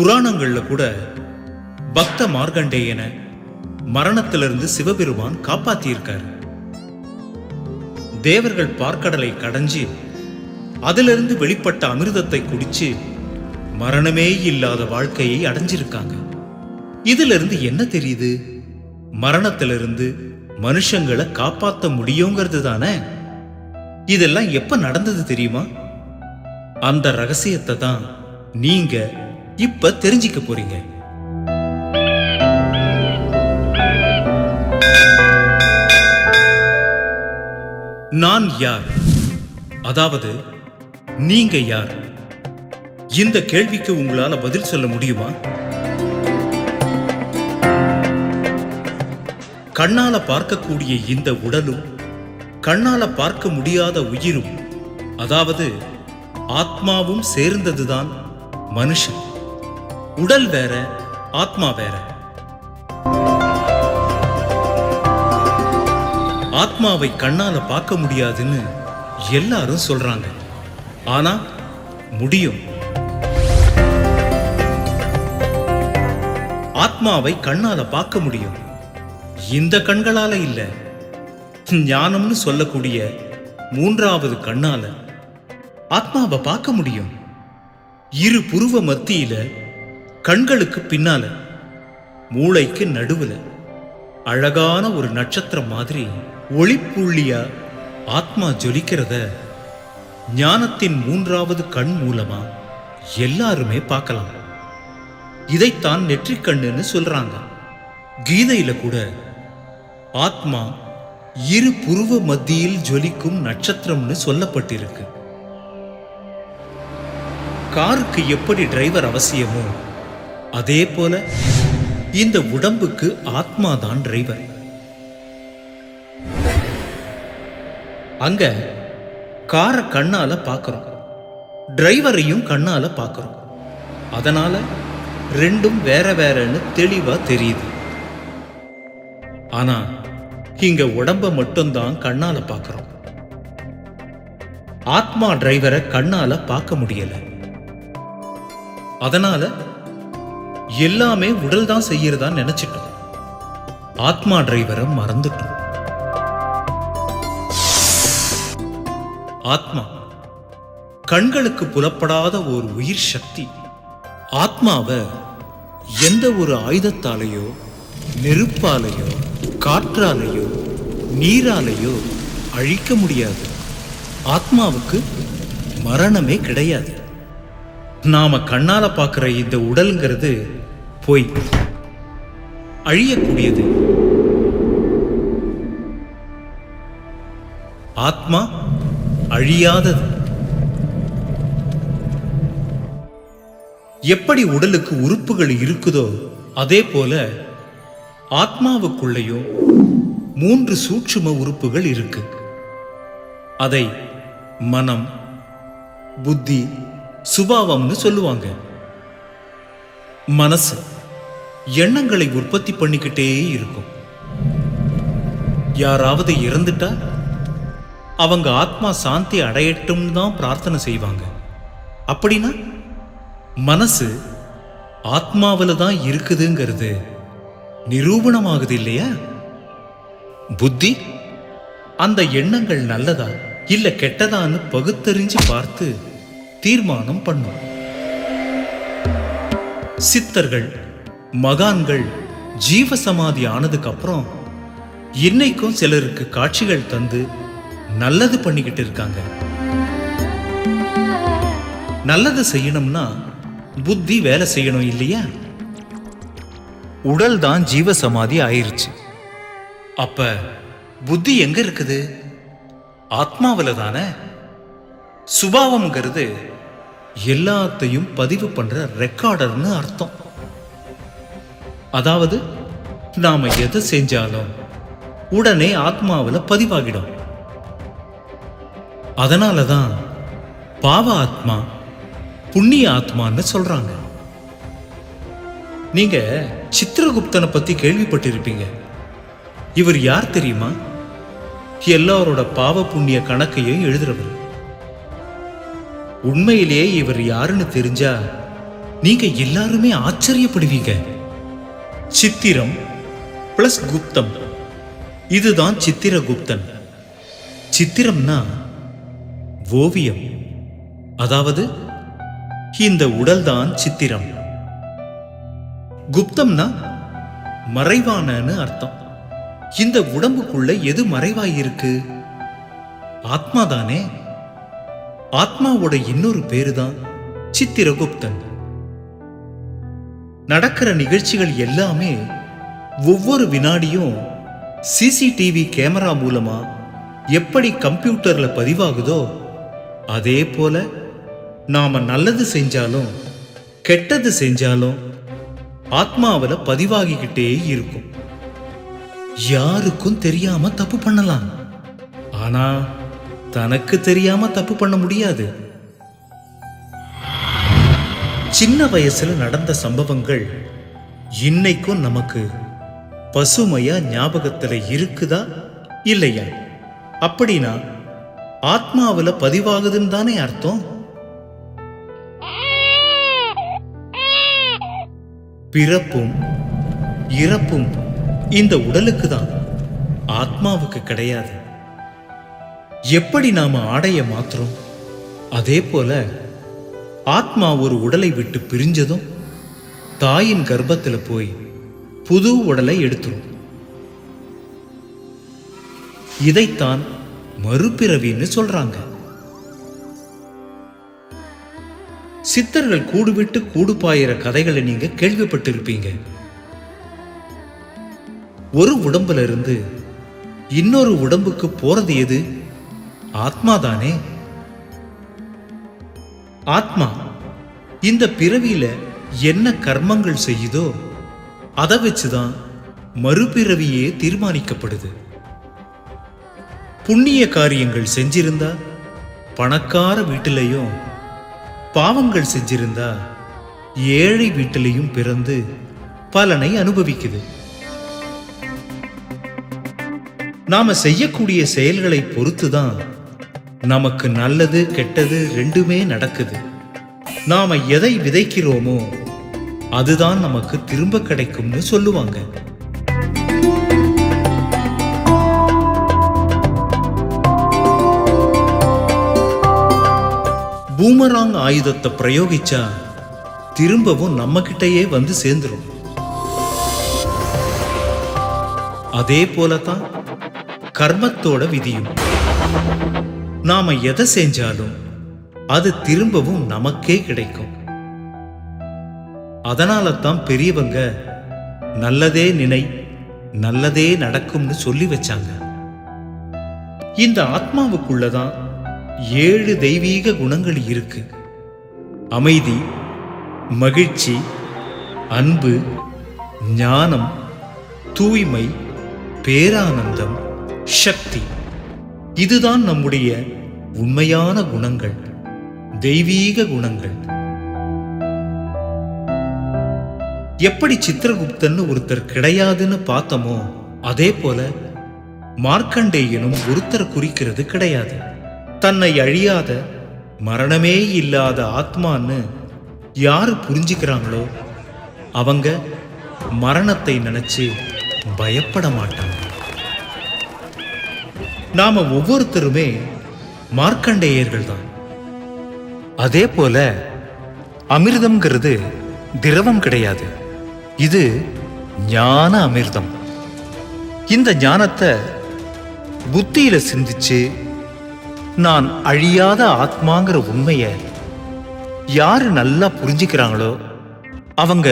புராணங்கள்ல கூட பக்த மார்கண்டேயனை மரணத்திலிருந்து சிவபெருமான் காப்பாத்தியிருக்காரு. தேவர்கள் பார்க்கடலை கடைஞ்சி அதிலிருந்து வெளிப்பட்ட அமிர்தத்தை குடிச்சு மரணமே இல்லாத வாழ்க்கையை அடைஞ்சிருக்காங்க. இதுல இருந்து என்ன தெரியுது? மரணத்திலிருந்து மனுஷங்களை காப்பாற்ற முடியுங்கிறது தானே. இதெல்லாம் எப்ப நடந்தது தெரியுமா? அந்த ரகசியத்தை தான் நீங்க இப்ப தெரிஞ்சுக்க போறீங்க. நான் யார், அதாவது நீங்க யார்? இந்த கேள்விக்கு உங்களால பதில் சொல்ல முடியுமா? கண்ணால பார்க்கக்கூடிய இந்த உடலும் கண்ணால பார்க்க முடியாத உயிரும், அதாவது ஆத்மாவும் சேர்ந்ததுதான் மனுஷன். உடல் வேற, ஆத்மா வேற. ஆத்மாவை கண்ணால பார்க்க முடியாதுன்னு எல்லாரும் சொல்றாங்க. ஆனா முடியும். ஆத்மாவை கண்ணால பார்க்க முடியும். இந்த கண்களால இல்ல, ஞானம்னு சொல்லக்கூடிய மூன்றாவது கண்ணால ஆத்மாவை பார்க்க முடியும். இரு புருவ மத்தியில, கண்களுக்கு பின்னால, மூளைக்கு நடுவுல அழகான ஒரு நட்சத்திரம் மாதிரி ஒளிப்புள்ளியா ஆத்மா ஜொலிக்கிறத ஞானத்தின் மூன்றாவது கண் மூலமா எல்லாருமே பார்க்கலாம். இதைத்தான் நெற்றிக் கண்ணுன்னு சொல்றாங்க. கீதையில கூட ஆத்மா இரு புருவ மத்தியில் ஜொலிக்கும் நட்சத்திரம்னு சொல்லப்பட்டிருக்கு. காருக்கு எப்படி டிரைவர் அவசியமோ அதே போல இந்த உடம்புக்கு ஆத்மா தான் டிரைவர். அங்க காரை கண்ணால பார்க்கிறோம், டிரைவரையும் கண்ணால பார்க்கிறோம். அதனால ரெண்டும் வேற வேறன்னு தெளிவா தெரியுது. ஆனா இங்க உடம்ப மட்டும்தான் கண்ணால பார்க்கிறோம். ஆத்மா டிரைவரை கண்ணால பார்க்க முடியல. அதனால எல்லாமே உடல் தான் செய்யறதா நினைச்சிட்டோம். ஆத்மா டிரைவரை மறந்துட்டோம். ஆத்மா கண்களுக்கு புலப்படாத ஒரு உயிர் சக்தி. ஆத்மாவை எந்த ஒரு ஆயுதத்தாலேயோ, நெருப்பாலேயோ, காற்றாலேயோ, நீராலேயோ அழிக்க முடியாது. ஆத்மாவுக்கு மரணமே கிடையாது. நாம கண்ணால பார்க்கிற இந்த உடல்ங்கிறது பொய், அழியக்கூடியது. ஆத்மா அழியாதது. எப்படி உடலுக்கு உறுப்புகள் இருக்குதோ அதே போல ஆத்மாவுக்குள்ளேயும் 3 சூட்சும உறுப்புகள் இருக்கு. அதை மனம், புத்தி, சுபாவம்னு சொல்லுவாங்க. மனசு எண்ணங்களை உற்பத்தி பண்ணிக்கிட்டே இருக்கும். யாராவது இறந்துட்டா அவங்க ஆத்மா சாந்தி அடையட்டும் தான் பிரார்த்தனை செய்வாங்க. அப்படின்னா மனசு ஆத்மாவில் தான் இருக்குதுங்கிறது நிரூபணமாகுது இல்லையா? புத்தி அந்த எண்ணங்கள் நல்லதா இல்ல கெட்டதான்னு பகுத்தறிஞ்சு பார்த்து தீர்மானம் பண்ணும். சித்தர்கள், மகான்கள் ஜீவசமாதி ஆனதுக்கு அப்புறம் இன்னைக்கும் சிலருக்கு காட்சிகள் தந்து நல்லது பண்ணிக்கிட்டு இருக்காங்க. நல்லது செய்யணும்னா புத்தி வேலை செய்யணும் இல்லையா? உடல் தான் ஜீவசமாதி ஆயிருச்சு. அப்ப புத்தி எங்க இருக்குது? ஆத்மாவில தானே. சுபாவம்ங்கிறது எல்லாத்தையும் பதிவு பண்ற ரெக்கார்டர்னு அர்த்தம். அதாவது நாம எதை செஞ்சாலும் உடனே ஆத்மாவில் பதிவாகிடும். அதனாலதான் பாவ ஆத்மா, புண்ணிய ஆத்மான்னு சொல்றாங்க. நீங்க சித்திரகுப்தனை பத்தி கேள்விப்பட்டிருப்பீங்க. இவர் யார் தெரியுமா? எல்லாரோட பாவ புண்ணிய கணக்கையும் எழுதுறவர். உண்மையிலேயே இவர் யாருன்னு தெரிஞ்சா நீங்க எல்லாருமே ஆச்சரியப்படுவீங்க. சித்திரம் பிளஸ் குப்தம், இதுதான் சித்திரகுப்தன். சித்திரம்னா ஓவியம், அதாவது இந்த உடல்தான் சித்திரம். குப்தம்னா மறைவானன்னு அர்த்தம். இந்த உடம்புக்குள்ள எது மறைவாயிருக்கு? ஆத்மாதானே. ஆத்மாவோட இன்னொரு பேருதான் சித்திரகுப்தன். நடக்கிற நிகழ்ச்சிகள் எல்லாமே ஒவ்வொரு வினாடியும் சிசிடிவி கேமரா மூலமா எப்படி கம்ப்யூட்டர்ல பதிவாகுதோ அதே போல நாம நல்லது செஞ்சாலும் கெட்டது செஞ்சாலும் ஆத்மாவில பதிவாகிக்கிட்டே இருக்கும். யாருக்கும் தெரியாம தப்பு பண்ணலாம், ஆனா தனக்கு தெரியாம தப்பு பண்ண முடியாது. சின்ன வயசுல நடந்த சம்பவங்கள் இன்னைக்கும் நமக்கு பசுமையா ஞாபகத்துல இருக்குதா இல்லையா? அப்படின்னா ஆத்மாவில பதிவாகுதுன்னு தானே அர்த்தம். பிறப்பும் இறப்பும் இந்த உடலுக்கு தான், ஆத்மாவுக்கு கிடையாது. எப்படி நாம ஆடைய மாத்துறோம், அதே போல ஆத்மா ஒரு உடலை விட்டு பிரிஞ்சதும் தாயின் கர்ப்பத்துல போய் புது உடலை எடுத்துரும். இதைத்தான் மறுபிறவின்னு சொல்றாங்க. சித்தர்கள் கூடு விட்டு கூடு பாயிற கதைகளை நீங்க கேள்விப்பட்டிருப்பீங்க. ஒரு உடம்புல இருந்து இன்னொரு உடம்புக்கு போறது எது? ஆத்மாதானே. ஆத்மா இந்த பிறவியில என்ன கர்மங்கள் செய்யுதோ அதை வச்சுதான் மறுபிறவியே தீர்மானிக்கப்படுது. புண்ணிய காரியங்கள் செஞ்சிருந்தா பணக்கார வீட்டிலையும், பாவங்கள் செஞ்சிருந்தா ஏழை வீட்டிலையும் பிறந்து பலனை அனுபவிக்குது. நாம செய்யக்கூடிய செயல்களை பொறுத்துதான் நமக்கு நல்லது கெட்டது ரெண்டுமே நடக்குது. நாம எதை விதைக்கிறோமோ அதுதான் நமக்கு திரும்ப கிடைக்கும்னு சொல்லுவாங்க. பூமராங் ஆயுதத்தை பிரயோகிச்சா திரும்பவும் நம்ம கிட்டயே வந்து சேர்ந்துரும். அதே போலதான் கர்மத்தோட விதியும். நாம எதை செஞ்சாலும் அது திரும்பவும் நமக்கே கிடைக்கும். அதனால தான் பெரியவங்க நல்லதே நினை நல்லதே நடக்கும்னு சொல்லி வச்சாங்க. இந்த ஆத்மாவுக்குள்ளதான் 7 தெய்வீக குணங்கள் இருக்கு. அமைதி, மகிழ்ச்சி, அன்பு, ஞானம், தூய்மை, பேரானந்தம், சக்தி. இதுதான் நம்முடைய உண்மையான குணங்கள், தெய்வீக குணங்கள். எப்படி சித்திரகுப்தன்னு ஒருத்தர் கிடையாதுன்னு பார்த்தோமோ அதே போல மார்க்கண்டேயனும் ஒருத்தர் குறிக்கிறது கிடையாது. தன்னை அழியாத மரணமே இல்லாத ஆத்மான்னு யாரு புரிஞ்சுக்கிறாங்களோ அவங்க மரணத்தை நினைச்சு பயப்பட மாட்டாங்க. நாம ஒவ்வொருத்தருமே மார்க்கண்டேயர்கள் தான். அதே போல அமிர்தம்ங்கிறது திரவம் கிடையாது, இது ஞான அமிர்தம். இந்த ஞானத்தை புத்தியில சிந்திச்சு நான் அழியாத ஆத்மாங்கிற உண்மைய யாரு நல்லா புரிஞ்சுக்கிறாங்களோ அவங்க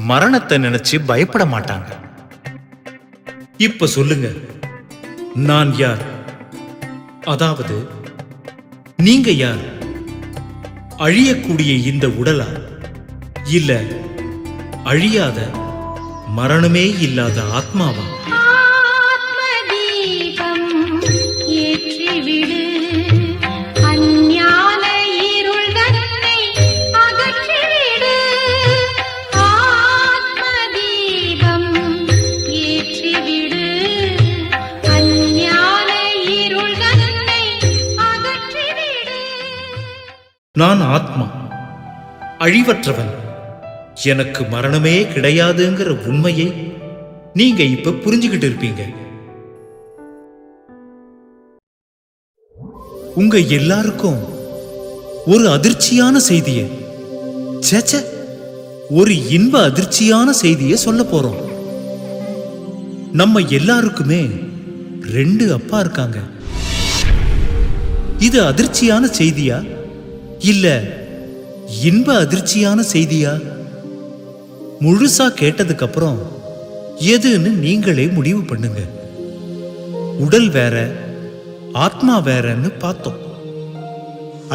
மரணத்தை நினைச்சு பயப்பட மாட்டாங்க. இப்ப சொல்லுங்க, நான் யார்? அதாவது நீங்க யார்? அழியக்கூடிய இந்த உடலா, இல்ல அழியாத மரணமே இல்லாத ஆத்மாவா? நான் ஆத்மா, அழிவற்றவன், எனக்கு மரணமே கிடையாதுங்கிற உண்மையை நீங்க இப்ப புரிஞ்சுக்கிட்டு இருப்பீங்க. உங்க எல்லாருக்கும் ஒரு அதிர்ச்சியான செய்திய, சேச்ச ஒரு இன்ப அதிர்ச்சியான செய்திய சொல்ல போறோம். நம்ம எல்லாருக்குமே 2 அப்பா இருக்காங்க. இது அதிர்ச்சியான செய்தியா இல்ல இன்ப அதிர்ச்சியான செய்தியா? முழுசா கேட்டதுக்கு அப்புறம் எதுன்னு நீங்களே முடிவு பண்ணுங்க. உடல் வேற, ஆத்மா வேறன்னு பார்த்தோம்.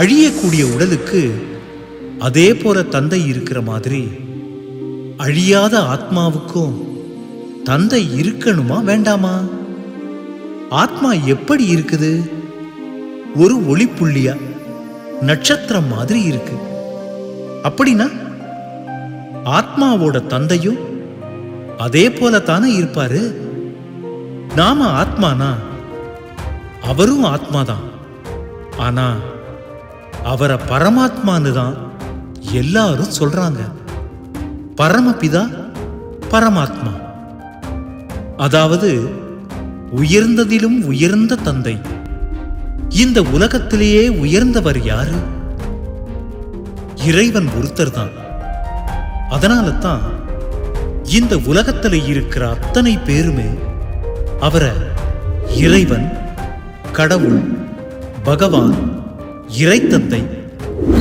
அழியக்கூடிய உடலுக்கு அதே போல தந்தை இருக்கிற மாதிரி அழியாத ஆத்மாவுக்கும் தந்தை இருக்கணுமா வேண்டாமா? ஆத்மா எப்படி இருக்குது? ஒரு ஒளிப்புள்ளியா, நட்சத்திரம் மாதிரி இருக்கு. அப்படின்னா ஆத்மாவோட தந்தையும் அதே போல தானே இருப்பாரு. நாம ஆத்மானா அவரும் ஆத்மாதான். ஆனா அவரை பரமாத்மான்னு தான் எல்லாரும் சொல்றாங்க. பரமபிதா பரமாத்மா, அதாவது உயர்ந்ததிலும் உயர்ந்த தந்தை. இந்த உலகத்திலேயே உயர்ந்தவர் யாரு? இறைவன் ஒருத்தர் தான். அதனால தான் இந்த உலகத்துல இருக்கிற அத்தனை பேருமே அவரை இறைவன், கடவுள், பகவான், இறைத்தந்தை,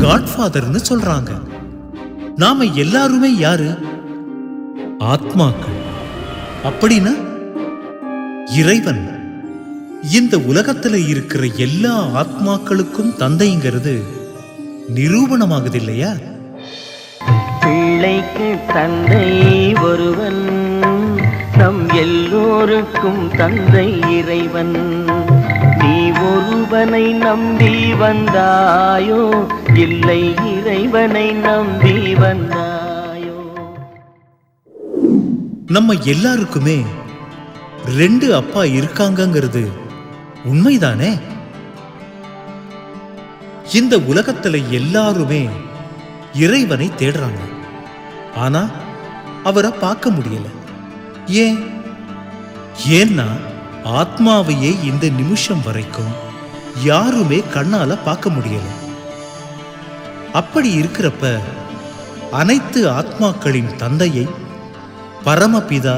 காட்ஃபாதர்னு சொல்றாங்க. நாம எல்லாருமே யாரு? ஆத்மாக்கள். அப்படின்னா இறைவன் இந்த உலகத்துல இருக்கிற எல்லா ஆத்மாக்களுக்கும் தந்தைங்கிறது நிரூபணமாகுது இல்லையா? பிள்ளைக்கு தந்தை ஒருவன், நம் எல்லோருக்கும் தந்தை இறைவன். நீ ஒருவனை நம்பி வந்தாயோ, இல்லை இறைவனை நம்பி வந்தாயோ? நம்ம எல்லாருக்குமே 2 அப்பா இருக்காங்கங்கிறது உண்மைதானே? இந்த உலகத்துல எல்லாருமே இறைவனை தேடுறாங்க. ஆனா அவரை பார்க்க முடியல. ஏன்னா ஆத்மாவையே இந்த நிமிஷம் வரைக்கும் யாருமே கண்ணால பார்க்க முடியல. அப்படி இருக்கிறப்ப அனைத்து ஆத்மாக்களின் தந்தையை, பரமபிதா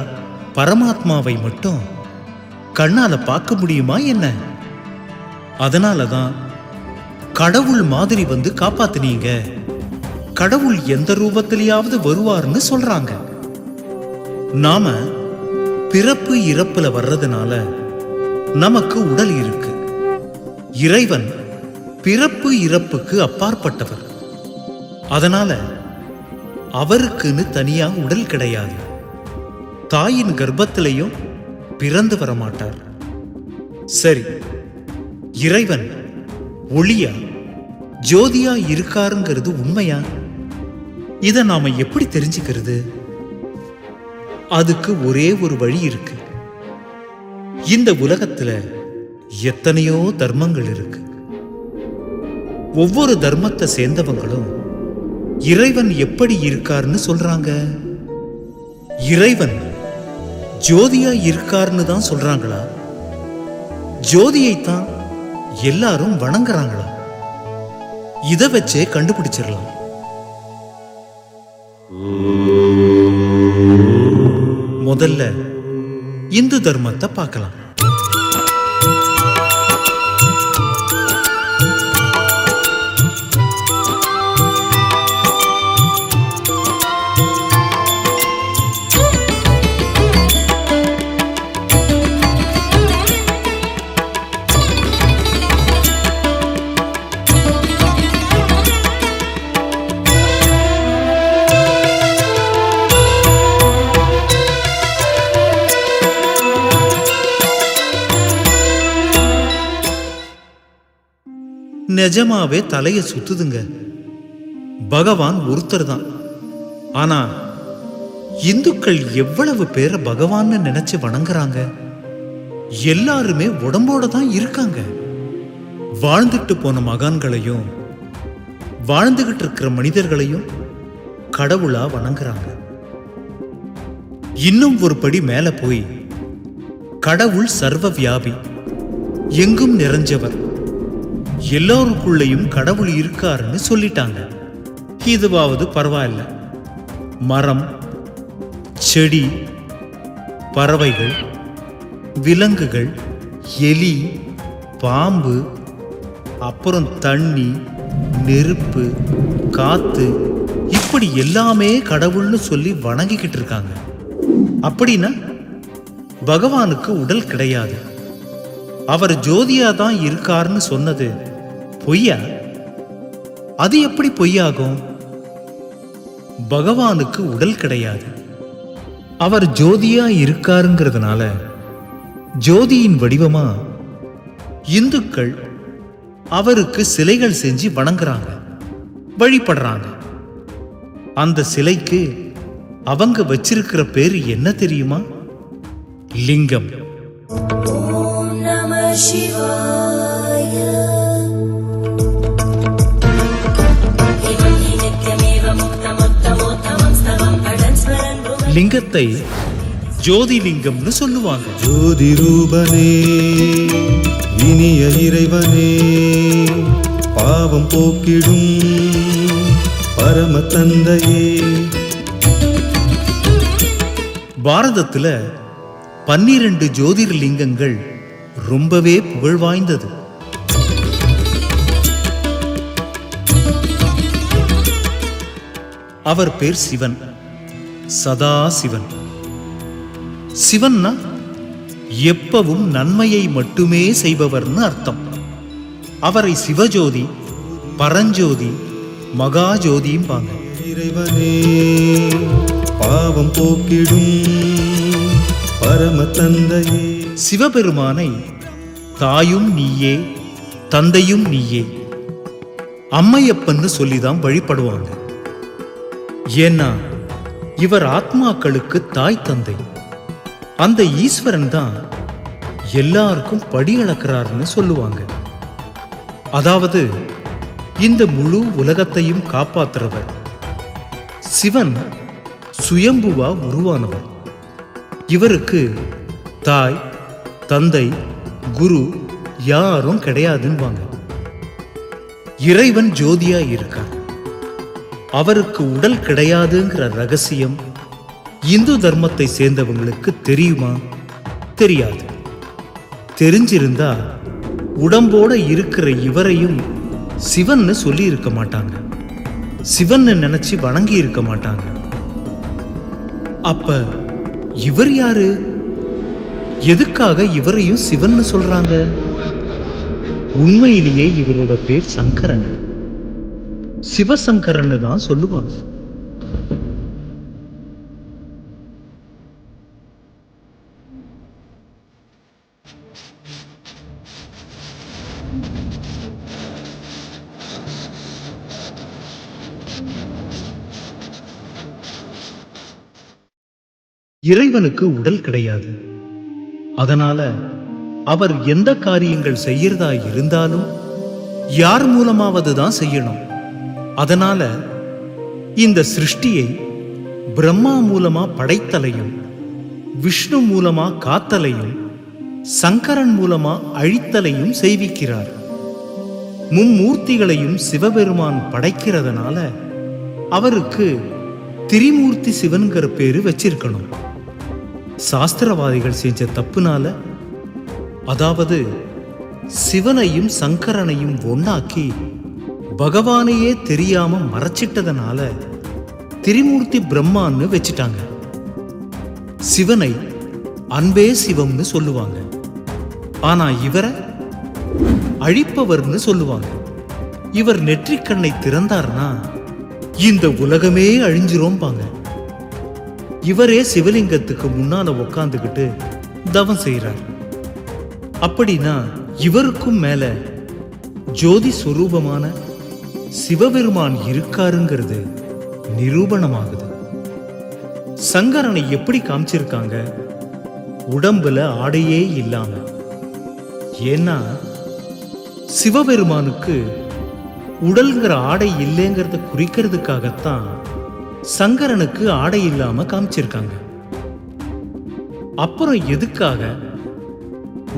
பரமாத்மாவை மட்டும் கண்ணால பார்க்க முடியுமா என்ன? அதனாலதான் கடவுள் மாதிரி வந்து காப்பாத்துனீங்க, கடவுள் எந்த ரூபத்திலேயாவது வருவார்னு சொல்றாங்க. நாம பிறப்பு இறப்புல வர்றதுனால நமக்கு உடல் இருக்கு. இறைவன் பிறப்பு இறப்புக்கு அப்பாற்பட்டவர். அதனால அவருக்குன்னு தனியா உடல் கிடையாது. தாயின் கர்ப்பத்திலையும் பிறந்து வர மாட்டார். சரி, இறைவன் ஒளியா, ஜோதியா இருக்காருங்கிறது உண்மையா? இதை நாம எப்படி தெரிஞ்சுக்கிறது? அதுக்கு ஒரே ஒரு வழி இருக்கு. இந்த உலகத்துல எத்தனையோ தர்மங்கள் இருக்கு. ஒவ்வொரு தர்மத்தை சேர்ந்தவங்களும் இறைவன் எப்படி இருக்காருன்னு சொல்றாங்க. இறைவன் ஜோதியா இருக்காருன்னு தான் சொல்றாங்களா? ஜோதியைத்தான் எல்லாரும் வணங்குறாங்களா? இதை வச்சே கண்டுபிடிச்சிடலாம். முதல்ல இந்து தர்மத்தை பார்க்கலாம். நிஜமாவே தலைய சுத்துதுங்க. பகவான் ஒருத்தர் தான். ஆனா இந்துக்கள் எவ்வளவு பேரை பகவான்னு நினைச்சு வணங்குறாங்க. எல்லாருமே உடம்போட தான் இருக்காங்க. வாழ்ந்துட்டு போன மகான்களையும் வாழ்ந்துகிட்டு இருக்கிற மனிதர்களையும் கடவுளா வணங்குறாங்க. இன்னும் ஒரு படி மேல போய் கடவுள் சர்வ வியாபி, எங்கும் நிறைஞ்சவர், எல்லோருக்குள்ளேயும் கடவுள் இருக்காருன்னு சொல்லிட்டாங்க. இதுவாவது பரவாயில்ல. மரம், செடி, பறவைகள், விலங்குகள், எலி, பாம்பு, அப்புறம் தண்ணி, நெருப்பு, காத்து, இப்படி எல்லாமே கடவுள்னு சொல்லி வணங்கிக்கிட்டு இருக்காங்க. அப்படின்னா பகவானுக்கு உடல் கிடையாது, அவர் ஜோதியா தான் இருக்காருன்னு சொன்னது பொய்யா? அது எப்படி பொய்யாகும்? பகவானுக்கு உடல் கிடையாது, அவர் ஜோதியா இருக்காருங்கிறதுனால ஜோதியின் வடிவமா இந்துக்கள் அவருக்கு சிலைகள் செஞ்சு வணங்குறாங்க, வழிபடுறாங்க. அந்த சிலைக்கு அவங்க வச்சிருக்கிற பேரு என்ன தெரியுமா? லிங்கம். ஓம் நம சிவாய. லிங்கத்தை ஜோதிலிங்கம்னு சொல்லுவாங்க. ஜோதி ரூபனே, இனிய இறைவனே, பாவம் போக்கிடும் பரம தந்தையே. பாரதத்துல 12 ஜோதிர்லிங்கங்கள் ரொம்பவே புகழ் வாய்ந்தது. அவர் பேர் சிவன், சதா சிவன். சிவன்னா எப்பவும் நன்மையை மட்டுமே செய்பவர்னு அர்த்தம். அவரை சிவஜோதி, பரஞ்சோதி, மகாஜோதியும்பாங்க. இறைவனே, பாவம் போக்கிடும் பரம தந்தையே. சிவபெருமானை தாயும் நீயே, தந்தையும் நீயே, அம்மையப்பன்னு சொல்லிதான் வழிபடுவாங்க. ஏன்னா இவர் ஆத்மாக்களுக்கு தாய் தந்தை. அந்த ஈஸ்வரன் தான் எல்லாருக்கும் படி அளக்கிறார்னு சொல்லுவாங்க. அதாவது இந்த முழு உலகத்தையும் காப்பாற்றுறவர். சிவன் சுயம்புவா உருவானவர். இவருக்கு தாய், தந்தை, குரு யாரும் கிடையாதுன்னுவாங்க. இறைவன் ஜோதியா இருக்கார். அவருக்கு உடல் கிடையாதுங்கிற ரகசியம் இந்து தர்மத்தை சேர்ந்தவங்களுக்கு தெரியுமா? தெரியாது. தெரிஞ்சிருந்தா உடம்போட இருக்கிற இவரையும் சிவன்னு சொல்லி இருக்க மாட்டாங்க, சிவன்னு நினைச்சு வணங்கி இருக்க மாட்டாங்க. அப்ப இவர் யாரு? எதுக்காக இவரையும் சிவன்னு சொல்றாங்க? உண்மையிலேயே இவரோட பேர் சங்கரன், சிவசங்கரன்னு தான் சொல்லுவாங்க. இறைவனுக்கு உடல் கிடையாது. அதனால அவர் எந்த காரியங்கள் செய்யறதா இருந்தாலும் யார் மூலமாவது தான் செய்யணும். அதனால இந்த சிருஷ்டியை பிரம்மா மூலமா படைத்தலையும், விஷ்ணு மூலமா காத்தலையும், சங்கரன் மூலமா அழித்தலையும் செய்விக்கிறார். மும்மூர்த்திகளையும் சிவபெருமான் படைக்கிறதுனால அவருக்கு திரிமூர்த்தி சிவன்கிற பேரு வச்சிருக்கணும். சாஸ்திரவாதிகள் செஞ்ச தப்புனால, அதாவது சிவனையும் சங்கரனையும் ஒண்ணாக்கி பகவானையே தெரியாம மறைச்சிட்டதனால திரிமூர்த்தி பிரம்மான்னு வச்சிட்டாங்க. சிவனை அன்பே சிவம்னு சொல்லுவாங்க. ஆனா இவரை அழிப்பவர்னு சொல்லுவாங்க. இவர் நெற்றிக்கண்ணை திறந்தார்னா இந்த உலகமே அழிஞ்சிரோம்பாங்க. இவரே சிவலிங்கத்துக்கு முன்னால உக்காந்துக்கிட்டு தவம் செய்யறார். அப்படின்னா இவருக்கும் மேல ஜோதி சுரூபமான சிவபெருமான் இருக்காருங்கிறது நிரூபணமாகுது. சங்கரனை எப்படி காமிச்சிருக்காங்க? உடம்புல ஆடையே இல்லாம. ஏன்னா சிவபெருமானுக்கு உடல்ங்கிற ஆடை இல்லைங்கிறத குறிக்கிறதுக்காகத்தான் சங்கரனுக்கு ஆடை இல்லாம காமிச்சிருக்காங்க. அப்புறம் எதுக்காக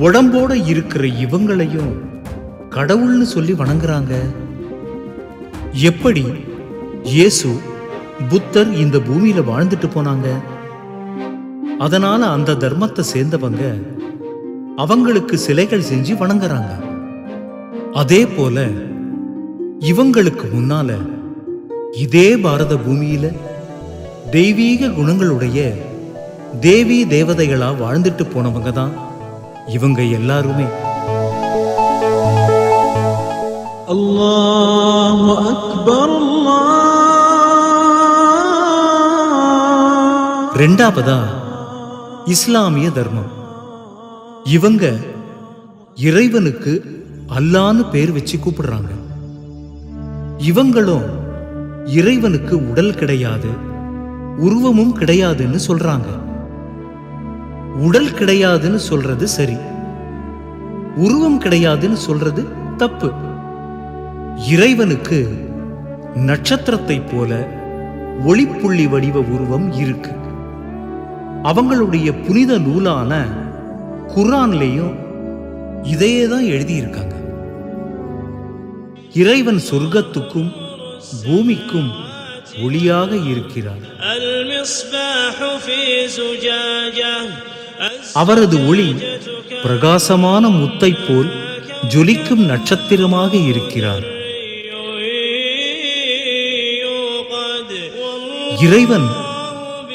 உடம்போட இருக்கிற இவங்களையும் கடவுள்னு சொல்லி வணங்குறாங்க? எப்படி இயேசு புத்தர் இந்த பூமியில வாழ்ந்துட்டு போனாங்க? அதனால அந்த தர்மத்தை சேர்ந்தவங்க அவங்களுக்கு சிலைகள் செஞ்சு வணங்குறாங்க. அதே போல இவங்களுக்கு முன்னால இதே பாரத பூமியில தெய்வீக குணங்களுடைய தேவி தேவதைகளா வாழ்ந்துட்டு போனவங்க தான் இவங்க எல்லாருமே. அல்லாஹு அக்பர் ரெண்டாவதா இஸ்லாமிய தர்மம். இவங்க இறைவனுக்கு அல்லான்னு பேர் வச்சு கூப்பிடுறாங்க. இவங்களும் இறைவனுக்கு உடல் கிடையாது, உருவமும் கிடையாதுன்னு சொல்றாங்க. உடல் கிடையாதுன்னு சொல்றது சரி, உருவம் கிடையாதுன்னு சொல்றது தப்பு. இறைவனுக்கு நட்சத்திரத்தை போல ஒளிப்புள்ளி வடிவ உருவம் இருக்கு. அவங்களுடைய புனித நூலான குர்ஆன்லயும் இதையேதான் எழுதியிருக்காங்க. இறைவன் சொர்க்கத்துக்கும் பூமிக்கும் ஒளியாக இருக்கிறார். அவரது ஒளி பிரகாசமான முத்தை போல் ஜொலிக்கும் நட்சத்திரமாக இருக்கிறார். இறைவன்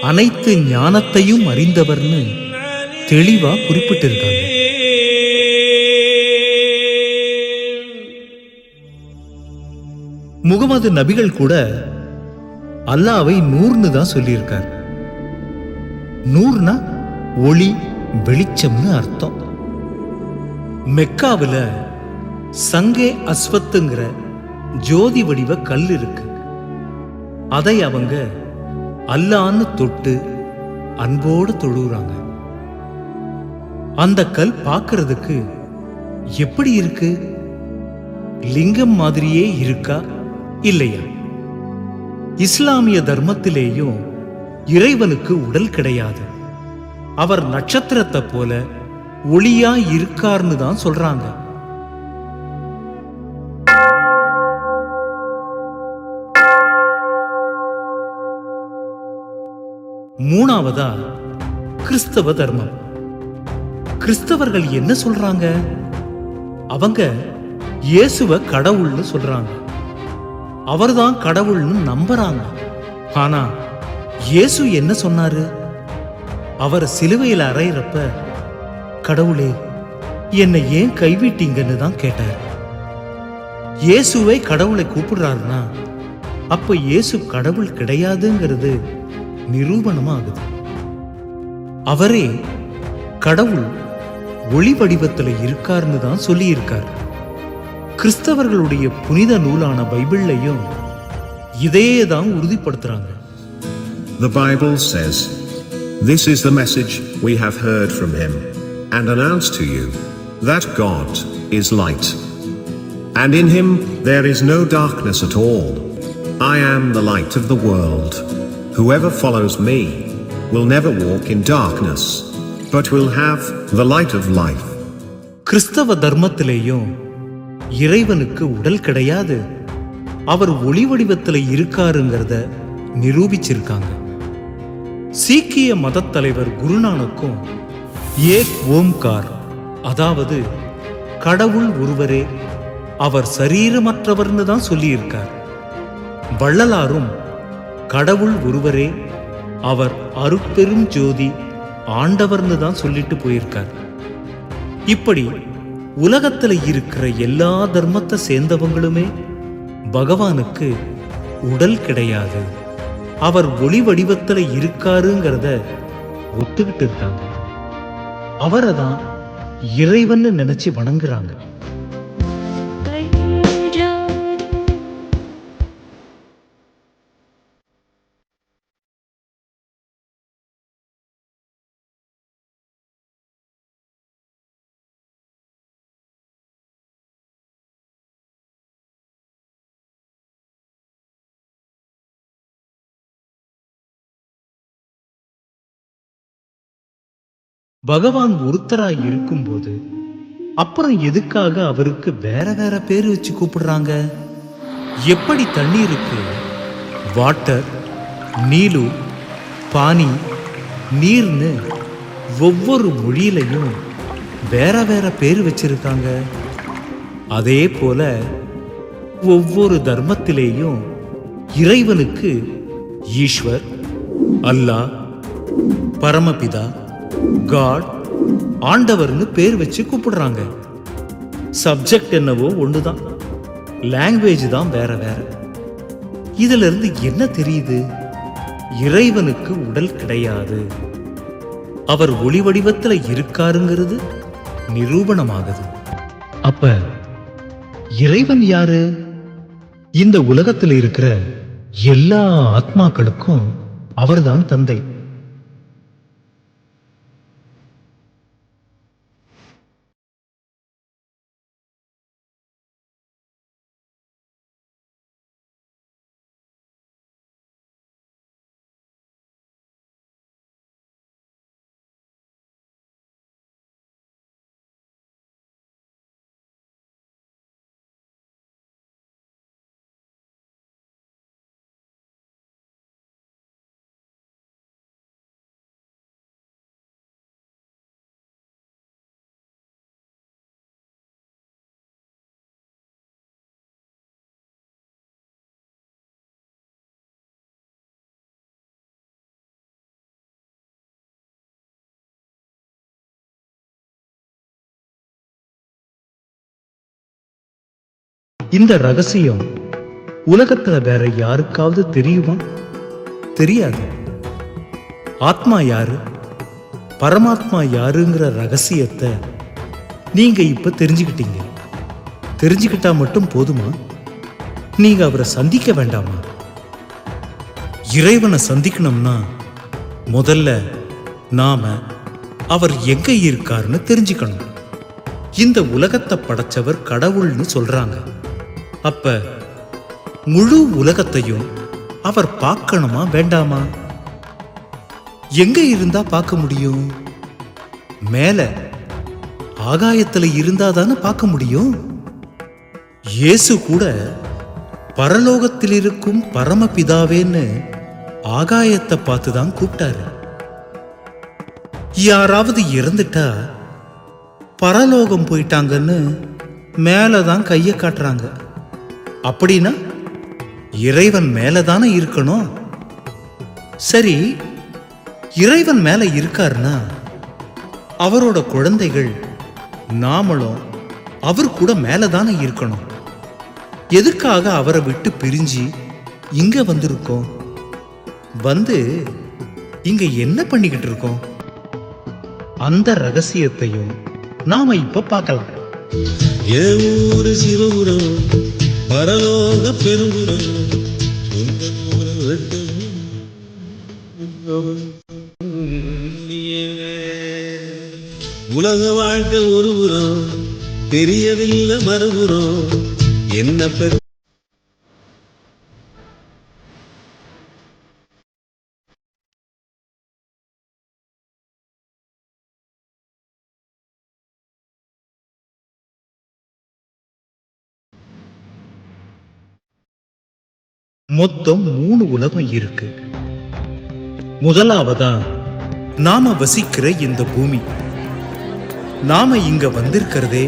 அனைத்து ஞானத்தையும் அறிந்தவர்னு தெளிவா குறிப்பிட்டிருக்காங்க. முகமது நபிகள் கூட அல்லாவை நூர்னு தான் சொல்லியிருக்கார். நூர்னா ஒளி, வெளிச்சம்னு அர்த்தம். மெக்காவில் சங்கே அஸ்வத்துங்கிற ஜோதி வடிவ கல் இருக்கு. அதை அவங்க அல்லான்னு தொட்டு அன்போடு தொழுறாங்க. அந்த கல் பார்க்கிறதுக்கு எப்படி இருக்கு? லிங்கம் மாதிரியே இருக்கா இல்லையா? இஸ்லாமிய தர்மத்திலேயும் இறைவனுக்கு உடல் கிடையாது, அவர் நட்சத்திரத்தை போல ஒளியா இருக்கார்னு தான் சொல்றாங்க. மூணாவதா கிறிஸ்தவ தர்மம். கிறிஸ்தவர்கள் என்ன சொல்றாங்க? அவங்க இயேசுவ கடவுள்னு சொல்றாங்க. அவர்தான் கடவுள்னு நம்புறாங்க. ஆனா இயேசு என்ன சொன்னாரு? அவர் சிலுவையில் அறையிறப்ப, கடவுளே என்னை ஏன் கைவிட்டீங்கன்னு தான் கேட்டார். இயேசுவை கடவுளை கூப்பிடுறாருன்னா அப்ப இயேசு கடவுள் கிடையாதுங்கிறது நிரூபணமாகுது. அவரே கடவுள் ஒளி வடிவத்தில் இருக்காருன்னு தான் சொல்லி இருக்கார். கிறிஸ்தவர்களுடைய புனித நூலான பைபிள்லையும் இதையே தான் உறுதிப்படுத்துறாங்க. The Bible says, "This is the message we have heard from him and announced to you, that God is light, and in him there is no darkness at all. I am the light of the world. Whoever follows me will never walk in darkness, but will have the light of life." கிறிஸ்தவ தர்மத்திலேயும் இறைவனுக்கு உடல் கிடையாது, அவர் ஒளி வடிவத்தில் இருக்காருங்கிறத நிரூபிச்சிருக்காங்க. சீக்கிய மதத் தலைவர் குருநானக்கும் ஏக் ஓம்கார், அதாவது கடவுள் ஒருவரே, அவர் சரீரமற்றவர்னு தான் சொல்லியிருக்கார். வள்ளலாரும் கடவுள் ஒருவரே, அவர் அருட்பெரும் ஜோதி ஆண்டவர்னு தான் சொல்லிட்டு போயிருக்கார். இப்படி உலகத்துல இருக்கிற எல்லா தர்மத்தை சேர்ந்தவங்களுமே பகவானுக்கு உடல் கிடையாது, அவர் ஒளி வடிவத்துல இருக்காருங்கிறத ஒத்துக்கிட்டு இருக்காங்க. அவரை தான் இறைவன் நினைச்சு வணங்குறாங்க. பகவான் ஒருத்தராய் இருக்கும்போது அப்புறம் எதுக்காக அவருக்கு வேற வேற பேர் வச்சு கூப்பிடுறாங்க? எப்படி தண்ணீருக்கு வாட்டர், நீலு, பானி, நீர்னு ஒவ்வொரு மொழியிலையும் வேற வேற பேர் வச்சிருக்காங்க, அதே போல ஒவ்வொரு தர்மத்திலேயும் இறைவனுக்கு ஈஸ்வர், அல்லாஹ், பரமபிதா, காட், ஆண்டவர்னு பேர் வச்சு கூப்பிடுறாங்க. சப்ஜெக்ட் என்னவோ ஒண்ணுதான், லாங்குவேஜ் தான் வேற வேற. இதுல இருந்து என்ன தெரியுது? இறைவனுக்கு உடல் கிடையாது, அவர் ஒளி வடிவத்துல இருக்காருங்கிறது நிரூபணமாகுது. அப்ப இறைவன் யாரு? இந்த உலகத்தில் இருக்கிற எல்லா ஆத்மாக்களுக்கும் அவர்தான் தந்தை. இந்த ரகசியம் உலகத்துல வேற யாருக்காவது தெரியுமா? தெரியாது. ஆத்மா யாரு, பரமாத்மா யாருங்கிற ரகசியத்தை நீங்க இப்ப தெரிஞ்சுக்கிட்டீங்க. தெரிஞ்சுக்கிட்டா மட்டும் போதுமா? நீங்க அவரை சந்திக்க வேண்டாமா? இறைவனை சந்திக்கணும்னா முதல்ல நாம அவர் எங்க இருக்காருன்னு தெரிஞ்சுக்கணும். இந்த உலகத்தை படைச்சவர் கடவுள்னு சொல்றாங்க. அப்ப முழு உலகத்தையும் அவர் பார்க்கணுமா வேண்டாமா? எங்க இருந்தா பார்க்க முடியும்? மேல ஆகாயத்துல இருந்தா தானே பார்க்க முடியும். இயேசு கூட பரலோகத்தில் இருக்கும் பரமபிதாவேன்னு ஆகாயத்தை பார்த்துதான் கூப்பிட்டாரு. யாராவது இறந்துட்டா பரலோகம் போயிட்டாங்கன்னு மேலதான் கைய காட்டுறாங்க. அப்படின்னா இறைவன் மேலதானே இருக்கணும். சரி, இறைவன் மேல இருக்காருன்னா அவரோட குழந்தைகள் நாமளும் அவர் கூட மேலதானே இருக்கணும். எதுக்காக அவரை விட்டு பிரிஞ்சு இங்க வந்திருக்கோம்? வந்து இங்க என்ன பண்ணிக்கிட்டு இருக்கோம்? அந்த ரகசியத்தையும் நாம இப்ப பார்க்கலாம். என் ஊரு சிவபுரம், பரலோக பெரும்புறம், உலக வாழ்க்கை ஒரு புறம், தெரியவில்லை மறுபுறம் என்ன பெரு மொத்தம் 3 உலகம் இருக்கு. முதலாவதா நாம வசிக்கிற இந்த பூமி. நாம இங்க வந்திருக்கிறதே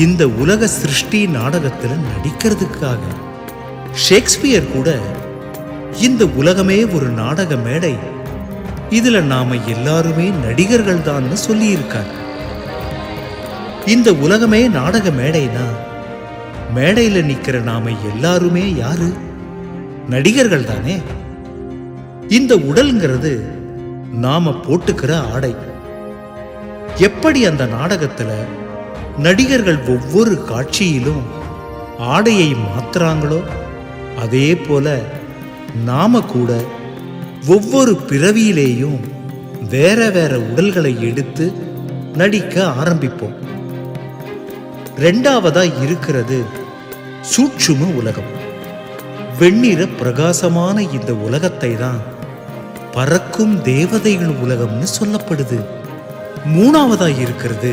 இந்த உலக சிருஷ்டி நாடகத்துல நடிக்கிறதுக்காக. ஷேக்ஸ்பியர் கூட இந்த உலகமே ஒரு நாடக மேடை, இதுல நாம எல்லாருமே நடிகர்கள் தான் சொல்லி இருக்கார். இந்த உலகமே நாடக மேடைனா மேடையில நிக்கிற நாம எல்லாருமே யாரு? நடிகர்கள் தானே. இந்த உடல்ங்கிறது நாம போட்டுக்கிற ஆடை. எப்படி அந்த நாடகத்துல நடிகர்கள் ஒவ்வொரு காட்சியிலும் ஆடையை மாத்துறாங்களோ அதே போல நாம கூட ஒவ்வொரு பிறவியிலேயும் வேற வேற உடல்களை எடுத்து நடிக்க ஆரம்பிப்போம். ரெண்டாவதா இருக்கிறது சூட்சும உலகம். வெண்ணிற பிரகாசமான இந்த உலகத்தை தான் பறக்கும் தேவதைகள் உலகம்னு சொல்லப்படுது. மூணாவதாய் இருக்கிறது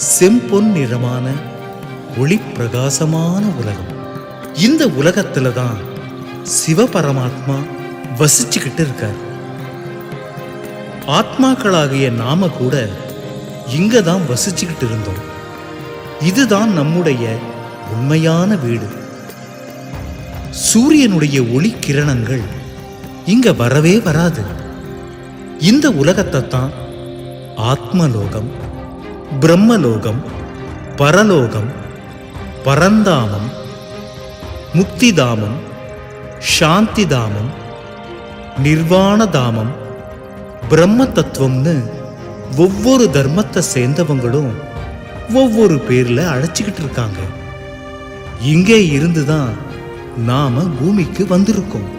செம்பொன் நிறமான ஒளி பிரகாசமான உலகம். இந்த உலகத்துல தான் சிவபரமாத்மா வசிச்சுக்கிட்டு இருக்கார். ஆத்மாக்களாகிய நாம கூட இங்கதான் வசிச்சுக்கிட்டு இருந்தோம். இதுதான் நம்முடைய உண்மையான வீடு. சூரியனுடைய ஒளி கிரணங்கள் இங்க வரவே வராது. இந்த உலகத்தை தான் ஆத்மலோகம், பிரம்மலோகம், பரலோகம், பரந்தாமம், முக்திதாமம், சாந்திதாமம், நிர்வாணதாமம், பிரம்ம தத்துவம்னு ஒவ்வொரு தர்மத்தை சேர்ந்தவங்களும் ஒவ்வொரு பேர்ல அழைச்சிக்கிட்டு இருக்காங்க. இங்கே இருந்துதான் நாம பூமிக்கு வந்திருக்கோம்.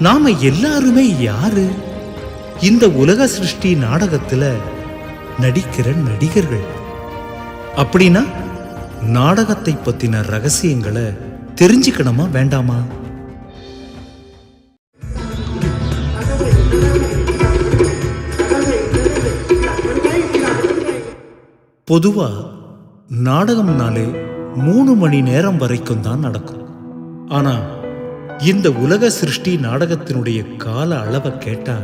நாம எல்லாருமே யாரு? இந்த உலக சிருஷ்டி நாடகத்துல நடிக்கிற நடிகர்கள். அப்படின்னா நாடகத்தை பத்தின ரகசியங்களை தெரிஞ்சுக்கணுமா வேண்டாமா? பொதுவா நாடகம்னாலே 3 மணி நேரம் வரைக்கும் தான் நடக்கும். ஆனா இந்த உலக சிருஷ்டி நாடகத்தினுடைய கால அளவை கேட்டா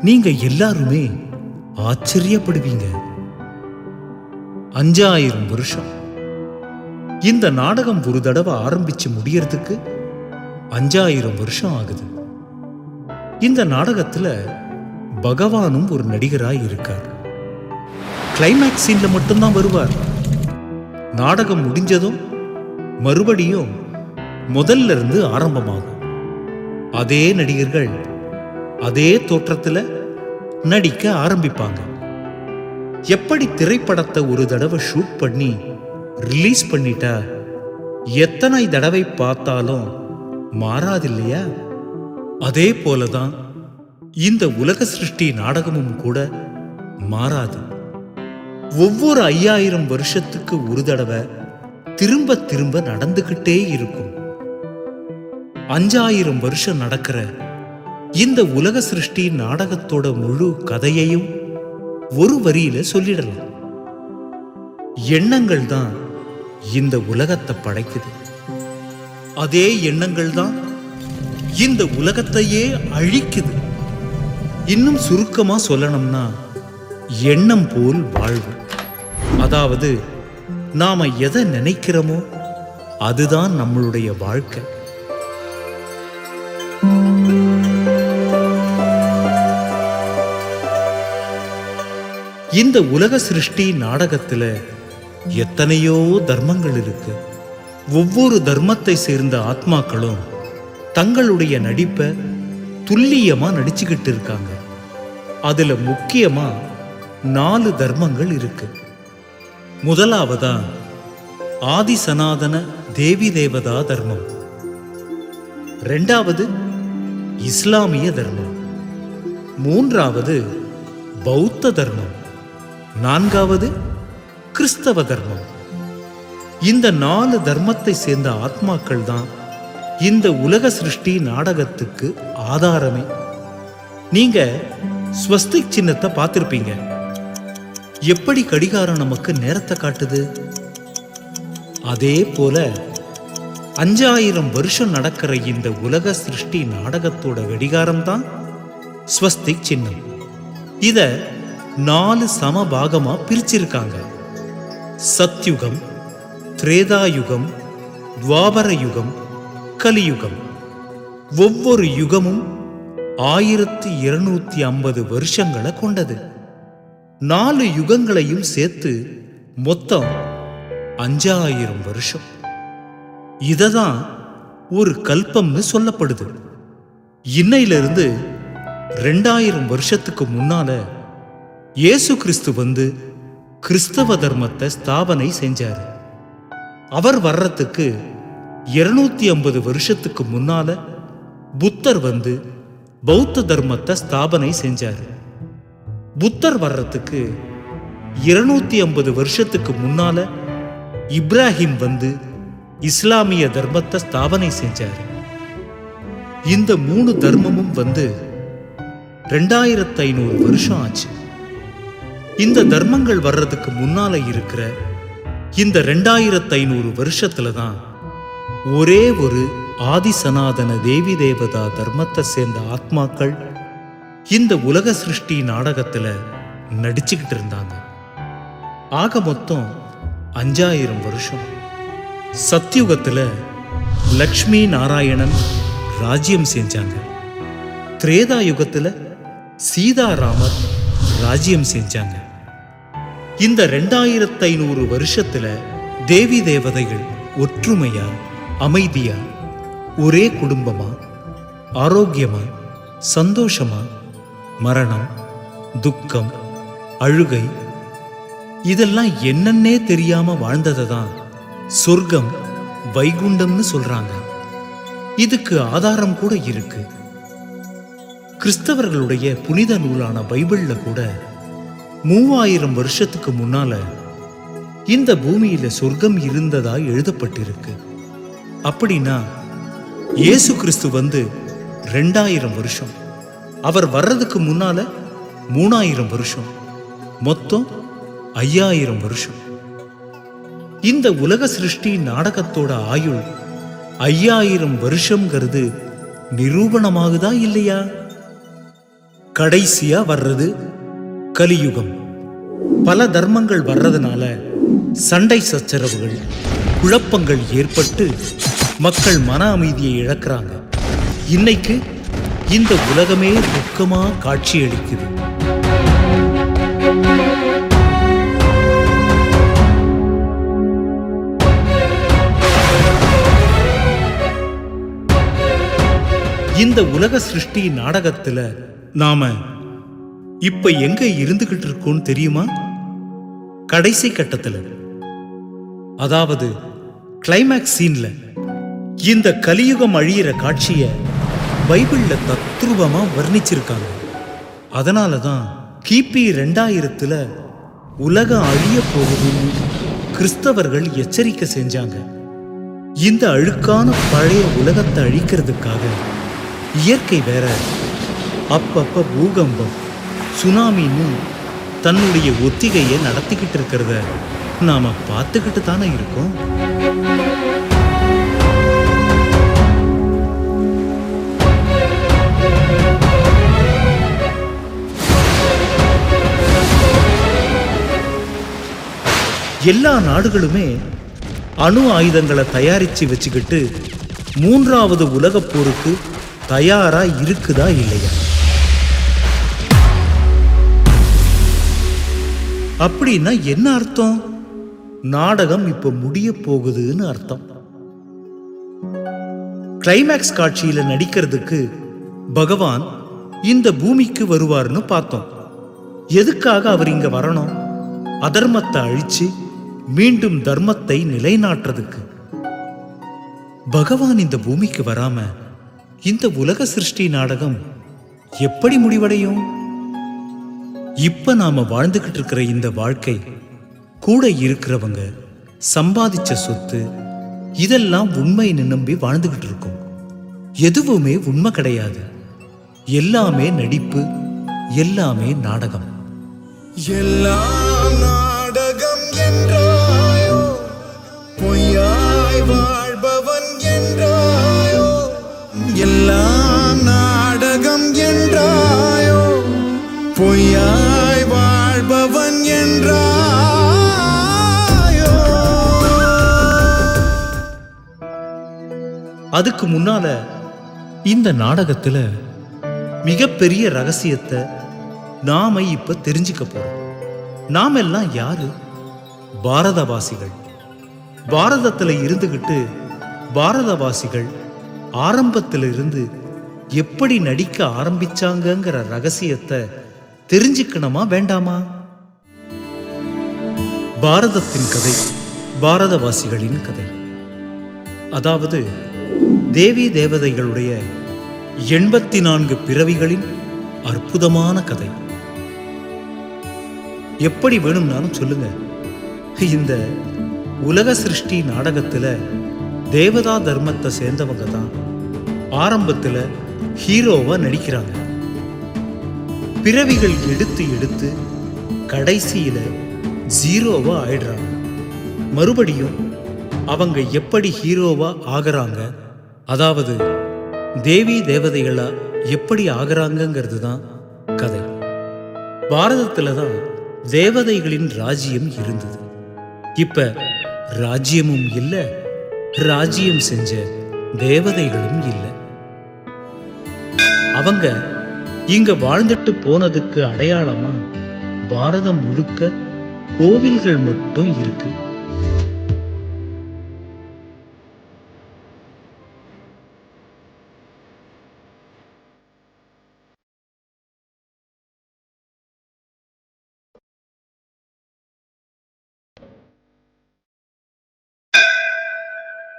நீங்க எல்லாருமே ஆச்சரியப்படுவீங்க. 5000 வருஷம். இந்த நாடகம் ஒரு தடவை ஆரம்பிச்சு முடியறதுக்கு 5000 வருஷம் ஆகுது. இந்த நாடகத்துல பகவானும் ஒரு நடிகராய் இருக்கார். கிளைமேக்ஸ் சீன்ல மட்டும்தான் வருவார். நாடகம் முடிஞ்சதும் மறுபடியும் முதல்ல இருந்து ஆரம்பமாகும். அதே நடிகர்கள் அதே தோற்றத்துல நடிக்க ஆரம்பிப்பாங்க. எப்படி திரைப்படத்தை ஒரு தடவை ஷூட் பண்ணி ரிலீஸ் பண்ணிட்டா எத்தனை தடவை பார்த்தாலும் மாறாது இல்லையா? அதே போலதான் இந்த உலக சிருஷ்டி நாடகமும் கூட மாறாது. ஒவ்வொரு 5000 வருஷத்துக்கு ஒரு தடவை திரும்ப திரும்ப நடந்துகிட்டே இருக்கும். 5000 வருஷம் நடக்கிற இந்த உலக சிருஷ்டி நாடகத்தோட முழு கதையையும் ஒரு வரியில சொல்லிடலாம். எண்ணங்கள் தான் இந்த உலகத்தை படைக்குது. அதே எண்ணங்கள் தான் இந்த உலகத்தையே அழிக்குது. இன்னும் சுருக்கமா சொல்லணும்னா எண்ணம் போல் வாழ்வு. அதாவது நாம எதை நினைக்கிறோமோ அதுதான் நம்மளுடைய வாழ்க்கை. இந்த உலக சிருஷ்டி நாடகத்துல எத்தனையோ தர்மங்கள் இருக்கு. ஒவ்வொரு தர்மத்தை சேர்ந்த ஆத்மாக்களும் தங்களுடைய நடிப்பை துல்லியமா நடிச்சுக்கிட்டு இருக்காங்க. அதுல முக்கியமா 4 தர்மங்கள் இருக்கு. முதலாவதா ஆதி சனாதன தேவி தேவதா தர்மம். 2வது இஸ்லாமிய தர்மம். 3வது பௌத்த தர்மம். 4வது கிறிஸ்தவ தர்மம். இந்த 4 தர்மத்தை சேர்ந்த ஆத்மாக்கள் தான் இந்த உலக சிருஷ்டி நாடகத்துக்கு ஆதாரமே. நீங்க ஸ்வஸ்திக் சின்னத்தை பார்த்திருப்பீங்க. எப்படி கடிகாரம் நமக்கு நேரத்தை காட்டுது? அதே போல 5000 வருஷம் நடக்கிற இந்த உலக சிருஷ்டி நாடகத்தோட கடிகாரம் தான் ஸ்வஸ்திக் சின்னம். இத 4 சம பாகமா பிரிச்சிருக்காங்க. சத்யுகம், திரேதாயுகம், துவாபர யுகம், கலியுகம். ஒவ்வொரு யுகமும் 1250 வருஷங்களை கொண்டது. 4 யுகங்களையும் சேர்த்து மொத்தம் 5000 வருஷம். இததான் ஒரு கல்பம்னு சொல்லப்படுது. இன்னையிலிருந்து 2000 வருஷத்துக்கு முன்னால இயேசு கிறிஸ்து வந்து கிறிஸ்தவ தர்மத்தை ஸ்தாபனை செஞ்சாரு. அவர் வர்றதுக்கு 250 வருஷத்துக்கு முன்னால புத்தர் வந்து பௌத்த தர்மத்தை ஸ்தாபனை செஞ்சாரு. புத்தர் வர்றதுக்கு 250 வருஷத்துக்கு முன்னால இப்ராஹிம் வந்து இஸ்லாமிய தர்மத்தை ஸ்தாபனை செஞ்சாரு. இந்த 3 தர்மமும் வந்து 2500 வருஷம் ஆச்சு. இந்த தர்மங்கள் வர்றதுக்கு முன்னால இருக்கிற இந்த 2500 வருஷத்துல தான் ஒரே ஒரு ஆதி சனாதன தேவி தேவதா தர்மத்தை சேர்ந்த ஆத்மாக்கள் இந்த உலக சிருஷ்டி நாடகத்துல நடிச்சுக்கிட்டு இருந்தாங்க. ஆக மொத்தம் 5000 வருஷம். சத்யுகத்துல லக்ஷ்மி நாராயணன் ராஜ்யம் செஞ்சாங்க. திரேதா யுகத்துல சீதாராமர் ராஜ்யம் செஞ்சாங்க. இந்த 2500 வருஷத்துல தேவி தேவதைகள் ஒற்றுமையா, அமைதியா, ஒரே குடும்பமா, ஆரோக்கியமா, சந்தோஷமா, மரணம், துக்கம், அழுகை இதெல்லாம் என்னன்னே தெரியாம வாழ்ந்ததை தான் சொர்க்கம், வைகுண்டம்னு சொல்றாங்க. இதுக்கு ஆதாரம் கூட இருக்கு. கிறிஸ்தவர்களுடைய புனித நூலான பைபிள்ல கூட 3000 வருஷத்துக்கு முன்னால இந்த பூமியில சொர்க்கம் இருந்ததா எழுதப்பட்டிருக்கு. அப்படின்னா இயேசு கிறிஸ்து வந்து 2000 வருஷம், அவர் வர்றதுக்கு முன்னால 3000 வருஷம், மொத்தம் 5000 வருஷம். இந்த உலக சிருஷ்டி நாடகத்தோட ஆயுள் 5000 வருஷம்ங்கிறது நிரூபணமாகுதா இல்லையா? கடைசியா வர்றது கலியுகம். பல தர்மங்கள் வர்றதுனால சண்டை சச்சரவுகள், குழப்பங்கள் ஏற்பட்டு மக்கள் மன அமைதியை இழக்கிறாங்க. இன்னைக்கு இந்த உலகமே துக்கமா காட்சியளிக்குது. இந்த உலக சிருஷ்டி நாடகத்துல நாம இப்ப எங்க இருந்துகிட்டு இருக்கோம் தெரியுமா? கடைசி கட்டத்துல, அதாவது கிளைமேக்ஸ் சீன்ல. இந்த கலியுகம் அழியிற காட்சிய பைபிள்ல தத்ரூபமா வர்ணிச்சிருக்காங்க. அதனாலதான் கிபி 2000 உலகம் அழிய போகுதுன்னு கிறிஸ்தவர்கள் எச்சரிக்கை செஞ்சாங்க. இந்த அழுக்கான பழைய உலகத்தை அழிக்கிறதுக்காக இயற்கை வேற அப்பப்ப பூகம்பம், சுனாமின்னு தன்னுடைய ஒத்திகையை நடத்திக்கிட்டு இருக்கிறத நாம பார்த்துக்கிட்டு தானே இருக்கோம். எல்லா நாடுகளுமே அணு ஆயுதங்களை தயாரிச்சு வச்சுக்கிட்டு 3வது உலகப் போருக்கு தயாரா இருக்குதா இல்லையா? அப்படின்னா என்ன அர்த்தம்? நாடகம் இப்ப முடிய போகுதுன்னு அர்த்தம். கிளைமேக்ஸ் காட்சியில நடிக்கிறதுக்கு பகவான் இந்த பூமிக்கு வருவார்னு பார்த்தோம். எதுக்காக அவர் இங்க வரணும்? அதர்மத்தை அழிச்சு மீண்டும் தர்மத்தை நிலைநாட்டுறதுக்கு. பகவான் இந்த பூமிக்கு வராம இந்த உலக சிருஷ்டி நாடகம் எப்படி முடிவடையும்? இப்ப நாம வாழ்ந்துகிட்டு இருக்கிற இந்த வாழ்க்கை, கூட இருக்கிறவங்க, சம்பாதிச்ச சொத்து, இதெல்லாம் உண்மைன்னு நம்பி வாழ்ந்துகிட்டு இருக்கோம். எதுவுமே உண்மை கிடையாது. எல்லாமே நடிப்பு, எல்லாமே நாடகம். எல்லாம் நாடகம் என்றாயோ, பொய்யாய் வாழ்பவன் என்றாயோ. எல்லாம் நாடகம் என்றாயோ, பொய்யாய் வாழ்பவன் என்றாயோ. அதுக்கு முன்னால இந்த நாடகத்துல மிகப்பெரிய ரகசியத்தை நாம இப்ப தெரிஞ்சுக்க போறோம். நாம எல்லாம் யாரு? பாரதவாசிகள். பாரதத்துல இருந்துகிட்டு பாரதவாசிகள் ஆரம்பத்துல இருந்து எப்படி நடிக்க ஆரம்பிச்சாங்கங்கிற ரகசியத்தை தெரிஞ்சுக்கணுமா வேண்டாமா? பாரதத்தின் கதை பாரதவாசிகளின் கதை. அதாவது தேவி தேவதைகளுடைய 84 பிறவிகளின் அற்புதமான கதை. எப்படி வேணும்னாலும் சொல்லுங்க, இந்த உலக சிருஷ்டி நாடகத்துல தேவதா தர்மத்தை சேர்ந்தவங்க தான் ஆரம்பத்துல ஹீரோவா நடிக்கிறாங்க. பிறவிகள் எடுத்து எடுத்து கடைசியில ஜீரோவா ஆயிடுறாங்க. மறுபடியும் அவங்க எப்படி ஹீரோவா ஆகுறாங்க, அதாவது தேவி தேவதைகளா எப்படி ஆகுறாங்கிறது தான் கதை. பாரதத்துல தான் தேவதைகளின் ராஜ்யம் இருந்தது. இப்ப ராஜ்யமும் இல்லை, ராஜ்யம் செஞ்ச தேவதைகளும் இல்லை. அவங்க இங்க வாழ்ந்துட்டு போனதுக்கு அடையாளமா பாரதம் முழுக்க கோவில்கள் மட்டும் இருக்கு.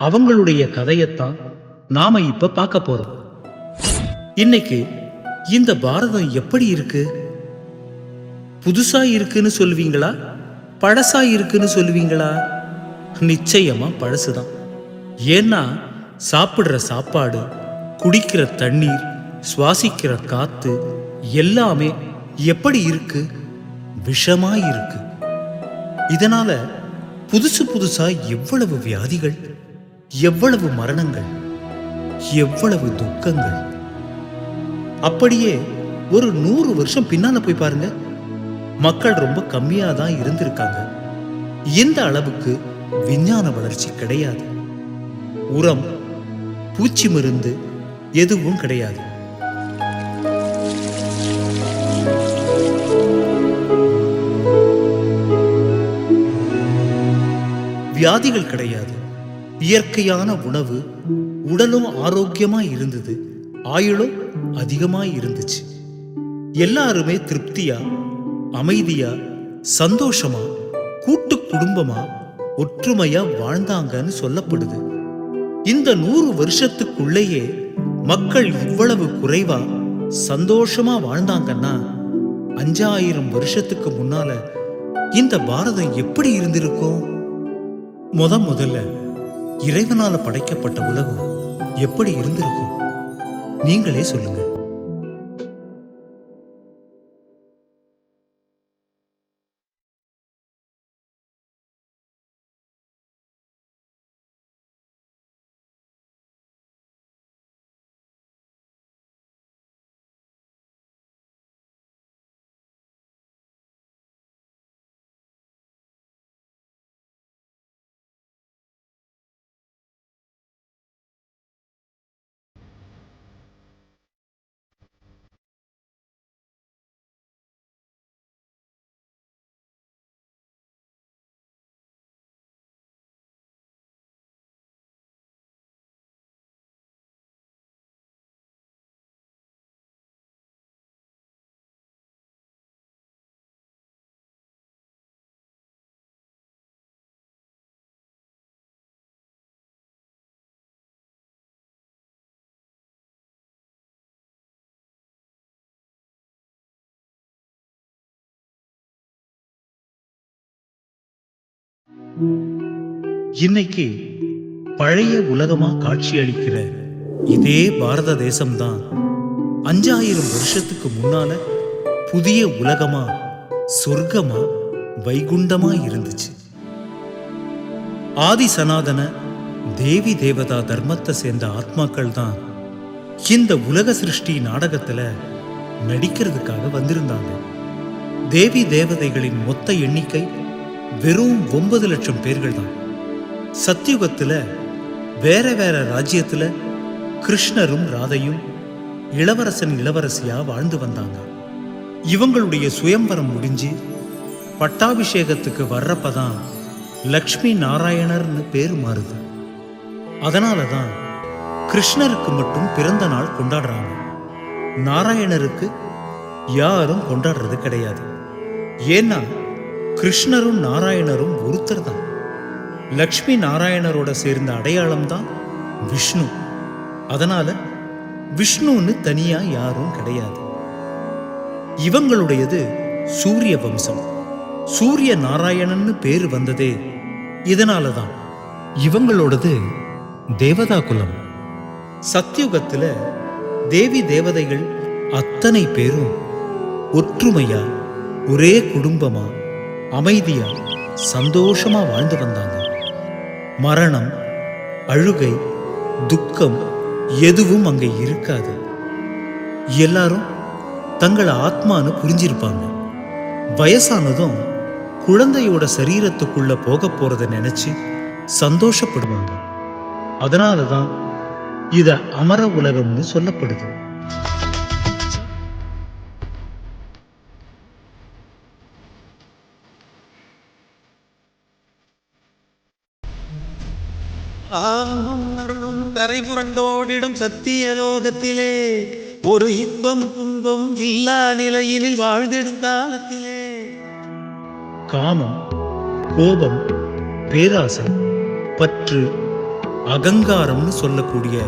அவங்களுடைய கதையத்தான் நாம இப்ப பார்க்க போறோம். இன்னைக்கு இந்த பாரதம் எப்படி இருக்கு? புதுசா இருக்குன்னு சொல்லுவீங்களா, பழசா இருக்குன்னு சொல்லுவீங்களா? நிச்சயமா பழசுதான். ஏன்னா சாப்பிடுற சாப்பாடு, குடிக்கிற தண்ணீர், சுவாசிக்கிற காத்து எல்லாமே எப்படி இருக்கு? விஷமா இருக்கு. இதனால புதுசு புதுசா எவ்வளவு வியாதிகள், எவ்வளவு மரணங்கள், எவ்வளவு துக்கங்கள். அப்படியே ஒரு 100 வருஷம் பின்னால போய் பாருங்க, மக்கள் ரொம்ப கம்மியா தான் இருந்திருக்காங்க. இந்த அளவுக்கு விஞ்ஞான வளர்ச்சி கிடையாது. உரம், பூச்சி மருந்து எதுவும் கிடையாது. வியாதிகள் கிடையாது. இயற்கையான உணவு, உடலும் ஆரோக்கியமா இருந்தது, ஆயுளும் அதிகமா இருந்துச்சு. எல்லாருமே திருப்தியா, அமைதியா, சந்தோஷமா, கூட்டு குடும்பமா, ஒற்றுமையா வாழ்ந்தாங்கன்னு சொல்லப்படுது. இந்த 100 வருஷத்துக்குள்ளேயே மக்கள் இவ்வளவு குறைவா சந்தோஷமா வாழ்ந்தாங்கன்னா 5000 வருஷத்துக்கு முன்னால இந்த பாரதம் எப்படி இருந்திருக்கும்? முதல்ல இறைவனால படைக்கப்பட்ட உலகம் எப்படி இருந்திருக்கும்? நீங்களே சொல்லுங்க. இன்னைக்கு பழைய உலகமா காட்சி அளிக்கிற இதே பாரத தேசம்தான் 5000 வருஷத்துக்கு முன்னால புதிய உலகமா, சொர்க்கமா, வைகுண்டமா இருந்துச்சு. ஆதி சனாதன தேவி தேவதா தர்மத்தை சேர்ந்த ஆத்மாக்கள் தான் இந்த உலக சிருஷ்டி நாடகத்துல நடிக்கிறதுக்காக வந்திருந்தாங்க. தேவி தேவதைகளின் மொத்த எண்ணிக்கை வெறும் 9 லட்சம் பேர்கள் தான். சத்தியுகத்துல வேற வேற ராஜ்யத்துல கிருஷ்ணரும் ராதையும் இளவரசன் இளவரசியா வாழ்ந்து வந்தாங்க. இவங்களுடைய சுயம்பரம் முடிஞ்சு பட்டாபிஷேகத்துக்கு வர்றப்பதான் லக்ஷ்மி நாராயணர்னு பேரு மாறுது. அதனாலதான் கிருஷ்ணருக்கு மட்டும் பிறந்த நாள் கொண்டாடுறாங்க. நாராயணருக்கு யாரும் கொண்டாடுறது கிடையாது. ஏன்னா கிருஷ்ணரும் நாராயணரும் ஒருத்தர் தான். லக்ஷ்மி நாராயணரோட சேர்ந்த அடையாளம் தான் விஷ்ணு. அதனால விஷ்ணுன்னு தனியா யாரும் கிடையாது. இவங்களுடையது சூரிய வம்சம். சூரிய நாராயணன்னு பேரு வந்ததே இதனாலதான். இவங்களோடது தேவதா குலம். சத்தியுகத்துல தேவி தேவதைகள் அத்தனை பேரும் ஒற்றுமையா, ஒரே குடும்பமா அமைதியா சந்தோஷமா வாழ்ந்து வந்தாங்க. மரணம், அழுகை, துக்கம் எதுவும் அங்க இருக்காது. எல்லாரும் தங்களை ஆத்மான்னு புரிஞ்சிருப்பாங்க. வயசானதும் குழந்தையோட சரீரத்துக்குள்ள போக போறத நினைச்சு சந்தோஷப்படுவாங்க. அதனாலதான் இத அமர உலகம்னு சொல்லப்படுது. கரை புரண்டோடிடும் சத்திய லோகத்திலே ஒரு இன்பம் துன்பம் இல்லா நிலையில் வாழ்ந்திடும் காலத்திலே காமம், கோபம், பேராசை, பற்று, அகங்காரம்னு சொல்லக்கூடிய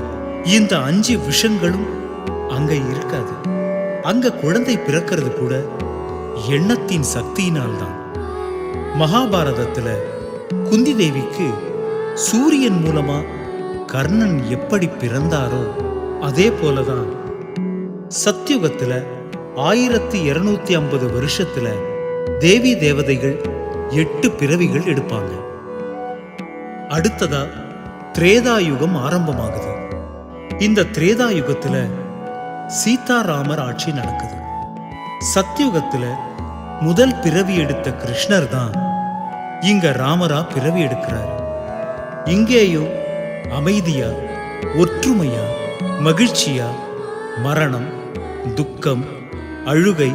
இந்த 5 விஷங்களும் அங்க இருக்காது. அங்க குழந்தை பிறக்கிறது கூட எண்ணத்தின் சக்தியினால்தான். மகாபாரதத்துல குந்தி தேவிக்கு சூரியன் மூலமா கர்ணன் எப்படி பிறந்தாரோ அதே போலதான் சத்யுகத்துல 1250 வருஷத்துல தேவி தேவதைகள் 8 பிறவிகள் எடுப்பாங்க. அடுத்ததா திரேதாயுகம் ஆரம்பமாகுது. இந்த திரேதாயுகத்துல சீதாராமர் ஆட்சி நடக்குது. சத்யுகத்துல முதல் பிறவி எடுத்த கிருஷ்ணர் தான் இங்க ராமரா பிறவி எடுக்கிறார். இங்கேயும் அமைதியா, ஒற்றுமையா, மகிழ்ச்சியா மரணம், துக்கம், அழுகை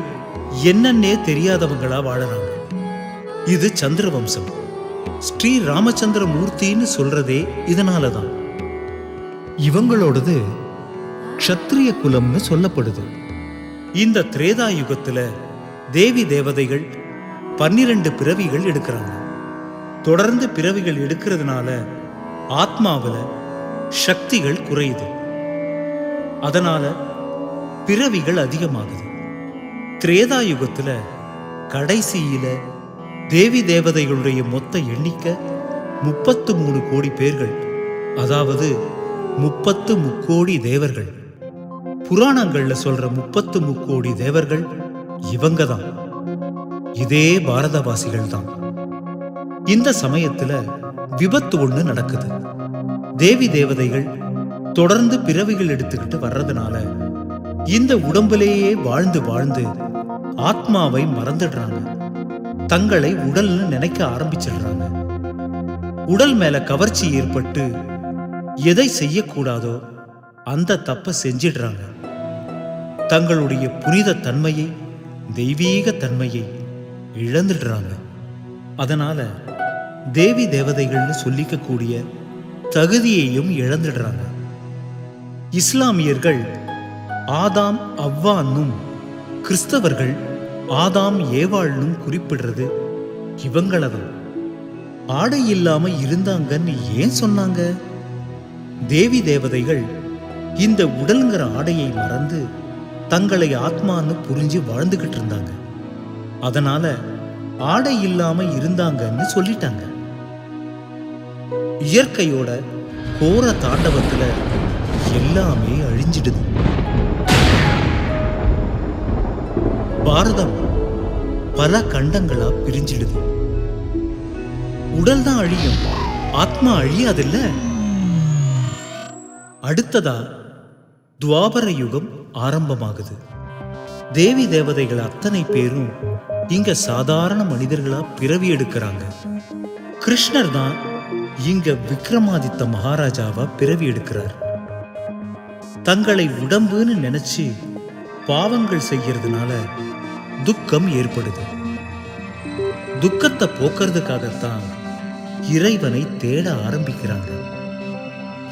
என்னன்னே தெரியாதவங்களா வாழறாங்க. இது சந்திரவம்சம். ஸ்ரீ ராமச்சந்திர மூர்த்தின்னு சொல்றதே இதனாலதான். இவங்களோடது க்ஷத்ரிய குலம்னு சொல்லப்படுது. இந்த திரேதா யுகத்துல தேவி தேவதைகள் 12 பிறவிகள் எடுக்கிறாங்க. தொடர்ந்து பிறவிகள் எடுக்கிறதுனால ஆத்மாவில சக்திகள் குறையுது. அதனால பிறவிகள் அதிகமாகுது. திரேதா யுகத்துல கடைசியில தேவி தேவதைகளுடைய மொத்த எண்ணிக்கை 33 கோடி பேர்கள், அதாவது 30 முக்கோடி தேவர்கள். புராணங்கள்ல சொல்ற 30 முக்கோடி தேவர்கள் இவங்க தான். இதே பாரதவாசிகள் தான். இந்த சமயத்துல விபத்து ஒண்ணு நடக்குது. தேவி தேவதைகள் தொடர்ந்து பிறவிகள் எடுத்துக்கிட்டு வர்றதுனால இந்த உடம்பிலேயே வாழ்ந்து வாழ்ந்து ஆத்மாவை மறந்துடுறாங்க. தங்களை உடல்னு நினைக்க ஆரம்பிச்சிடுறாங்க. உடல் மேல கவர்ச்சி ஏற்பட்டு எதை செய்யக்கூடாதோ அந்த தப்ப செஞ்சிடுறாங்க. தங்களுடைய புனித தன்மையை, தெய்வீக தன்மையை இழந்துடுறாங்க. அதனால தேவி தேவதைகள்னு சொல்லிக்கக்கூடிய தகுதியையும் இழந்துடுறாங்க. இஸ்லாமியர்கள் ஆதாம் அவ்வான்னும் கிறிஸ்தவர்கள் ஆதாம் ஏவாள்னும் குறிப்பிடுறது இவங்களதான். ஆடை இல்லாம இருந்தாங்கன்னு ஏன் சொன்னாங்க? தேவி தேவதைகள் இந்த உடல்ங்கிற ஆடையை மறந்து தங்களை ஆத்மான்னு புரிஞ்சு வாழ்ந்துகிட்டு இருந்தாங்க. அதனால ஆடை இல்லாம இருந்தாங்கன்னு சொல்லிட்டாங்க. இயற்கையோட கோர தாண்டவத்துல எல்லாமே அழிஞ்சிடுது. பாரதம் பல கண்டங்களா பிரிஞ்சிடுது. உடல் தான் அழியும், ஆத்மா அழியாதில்ல. அடுத்ததா துவாபர யுகம் ஆரம்பமாகுது. தேவி தேவதைகள் அத்தனை பேரும் இங்க சாதாரண மனிதர்களா பிறவி எடுக்கிறாங்க. கிருஷ்ணர் தான் இங்க விக்ரமாதித்த மகாராஜாவா பிறவி எடுக்கிறார். தங்களை உடம்புன்னு நினைச்சு பாவங்கள் செய்யறதுனால துக்கம் ஏற்படுது. துக்கத்தை போக்குறதுக்காகத்தான் இறைவனை தேட ஆரம்பிக்கிறாங்க.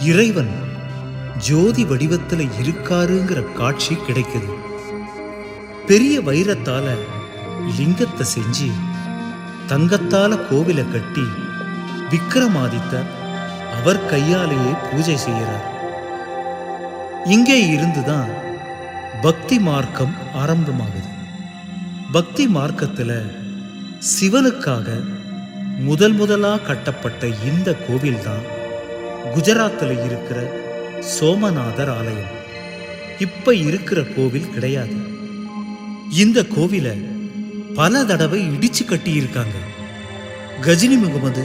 இறைவன் ஜோதி வடிவத்துல இருக்காருங்கிற காட்சி கிடைக்குது. பெரிய வைரத்தால லிங்கத்தை செஞ்சு தங்கத்தால கோவிலை கட்டி விக்ரமாதித்தர் அவர் கையாலேயே பூஜை செய்கிறார். இங்கே இருந்துதான் பக்தி மார்க்கம் ஆரம்பமாகுது. பக்தி மார்க்கத்துல சிவனுக்காக முதலா கட்டப்பட்ட இந்த கோவில் தான் குஜராத்தில் இருக்கிற சோமநாதர் ஆலயம். இப்ப இருக்கிற கோவில் கிடையாது. இந்த கோவிலை பல தடவை இடிச்சு கட்டியிருக்காங்க. கஜினி முகமது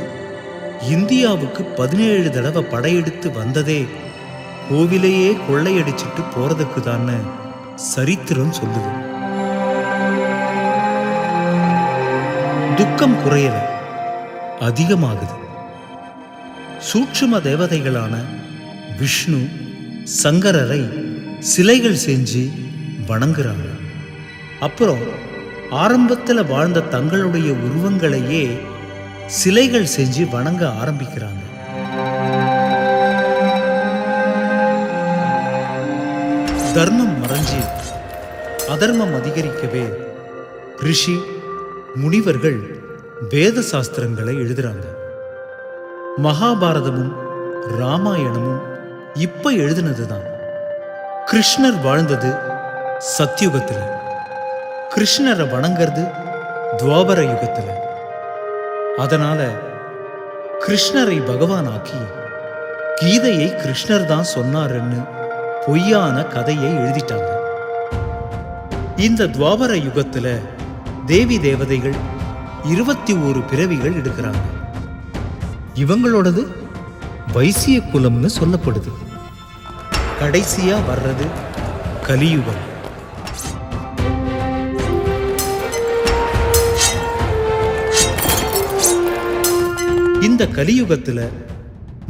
இந்தியாவுக்கு 17 தடவை படையெடுத்து வந்ததே கோவிலையே கொள்ளையடிச்சிட்டு போறதுக்கு தான்னு சரித்திரம் சொல்லுது. துக்கம் குறையல, அதிகமாகுது. சூட்சும தேவதைகளான விஷ்ணு சங்கரரை சிலைகள் செஞ்சு வணங்குறாங்க. அப்புறம் ஆரம்பத்தில் வாழ்ந்த தங்களுடைய உருவங்களையே சிலைகள் செஞ்சு வணங்க ஆரம்பிக்கிறாங்க. தர்மம் மறைஞ்சு அதர்மம் அதிகரிக்கவே ரிஷி முனிவர்கள் வேத சாஸ்திரங்களை எழுதுறாங்க. மகாபாரதமும் ராமாயணமும் இப்ப எழுதினதுதான். கிருஷ்ணர் வாழ்ந்தது சத்யுகத்துல, கிருஷ்ணரை வணங்கிறது துவாபர யுகத்துல. அதனால கிருஷ்ணரை பகவானாக்கி கீதையை கிருஷ்ணர் தான் சொன்னாருன்னு பொய்யான கதையை எழுதிட்டாங்க. இந்த துவாபர யுகத்துல தேவி தேவதைகள் 21 பிறவிகள் எடுக்கிறாங்க. இவங்களோடது வைசிய குலம்னு சொல்லப்படுது. கடைசியா வர்றது கலியுகம். இந்த கலியுகத்துல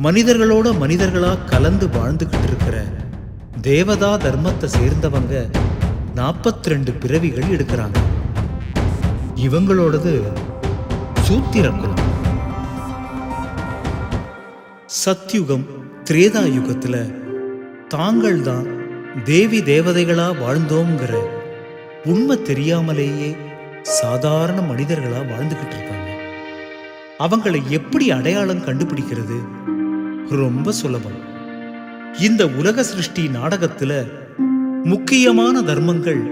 மனிதர்களோட மனிதர்களா கலந்து வாழ்ந்துகிட்டு இருக்கிற தேவதா தர்மத்தை சேர்ந்தவங்க 42 பிறவிகள் எடுக்கிறாங்க. இவங்களோடது சூத்திர குலம். சத்யுகம் திரேதா யுகத்துல தாங்கள் தான் தேவி தேவதைகளா வாழ்ந்தோங்கிற உண்மை தெரியாமலேயே சாதாரண மனிதர்களா வாழ்ந்துகிட்டு இருக்காங்க. அவங்களை எப்படி அடையாளம் கண்டுபிடிக்கிறது? ரொம்ப சுலபம். இந்த உலக சிருஷ்டி நாடகத்துல முக்கியமான தர்மங்கள்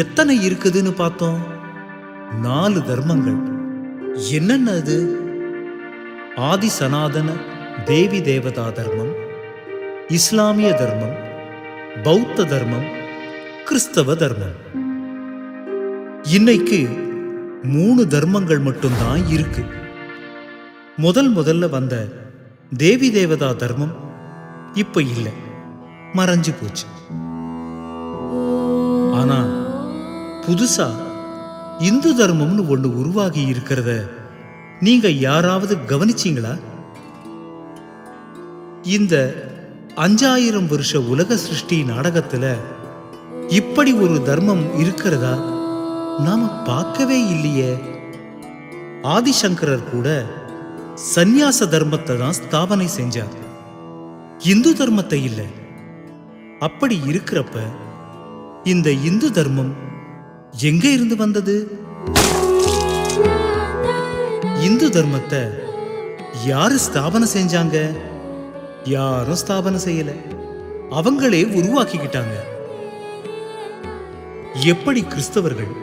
எத்தனை இருக்குதுன்னு பார்த்தோம். 4 தர்மங்கள். என்னென்ன அது? ஆதி சனாதன தேவி தேவதா தர்மம், இஸ்லாமிய தர்மம், பௌத்த தர்மம், கிறிஸ்தவ தர்மம். இன்னைக்கு 3 தர்மங்கள் மட்டும்தான் இருக்கு. முதல்ல வந்த தேவி தேவதா தர்மம் இப்ப இல்ல, மறைஞ்சு போச்சு. ஆனா புதுசா இந்து தர்மம்னு ஒண்ணு உருவாகி இருக்கிறத நீங்க யாராவது கவனிச்சீங்களா? இந்த 5000 வருஷ உலக சிருஷ்டி நாடகத்துல இப்படி ஒரு தர்மம் இருக்கிறதா நாம பார்க்கவே இல்லையே. ஆதிசங்கரர் கூட சந்நியாச தர்மத்தை தான் ஸ்தாபனை செஞ்சார், இந்து தர்மத்தை இல்லை. அப்படி இருக்கிறப்ப இந்த இந்து தர்மம் எங்க இருந்து வந்தது? இந்து தர்மத்தை யாரு ஸ்தாபனை செஞ்சாங்க? யாரும் ஸ்தாபனை செய்யல, அவங்களே உருவாக்கிக்கிட்டாங்க. எப்படி கிறிஸ்தவர்கள்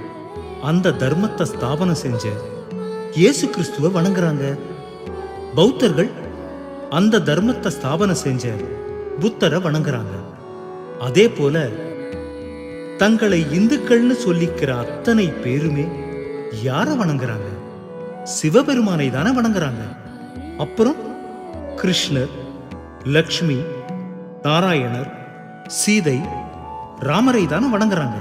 அந்த தர்மத்தை ஸ்தாபனை செஞ்ச இயேசு கிறிஸ்துவ வணங்குறாங்க, பௌத்தர்கள் அந்த தர்மத்தை ஸ்தாபனை செஞ்ச புத்தரை வணங்குறாங்க. அதே போல தங்களை இந்துக்கள்னு சொல்லிக்கிற அத்தனை பேருமே யார வணங்குறாங்க? சிவபெருமானை தானே வணங்குறாங்க. அப்புறம் கிருஷ்ணர், லக்ஷ்மி, நாராயணர், சீதை, ராமரை தானே வணங்குறாங்க.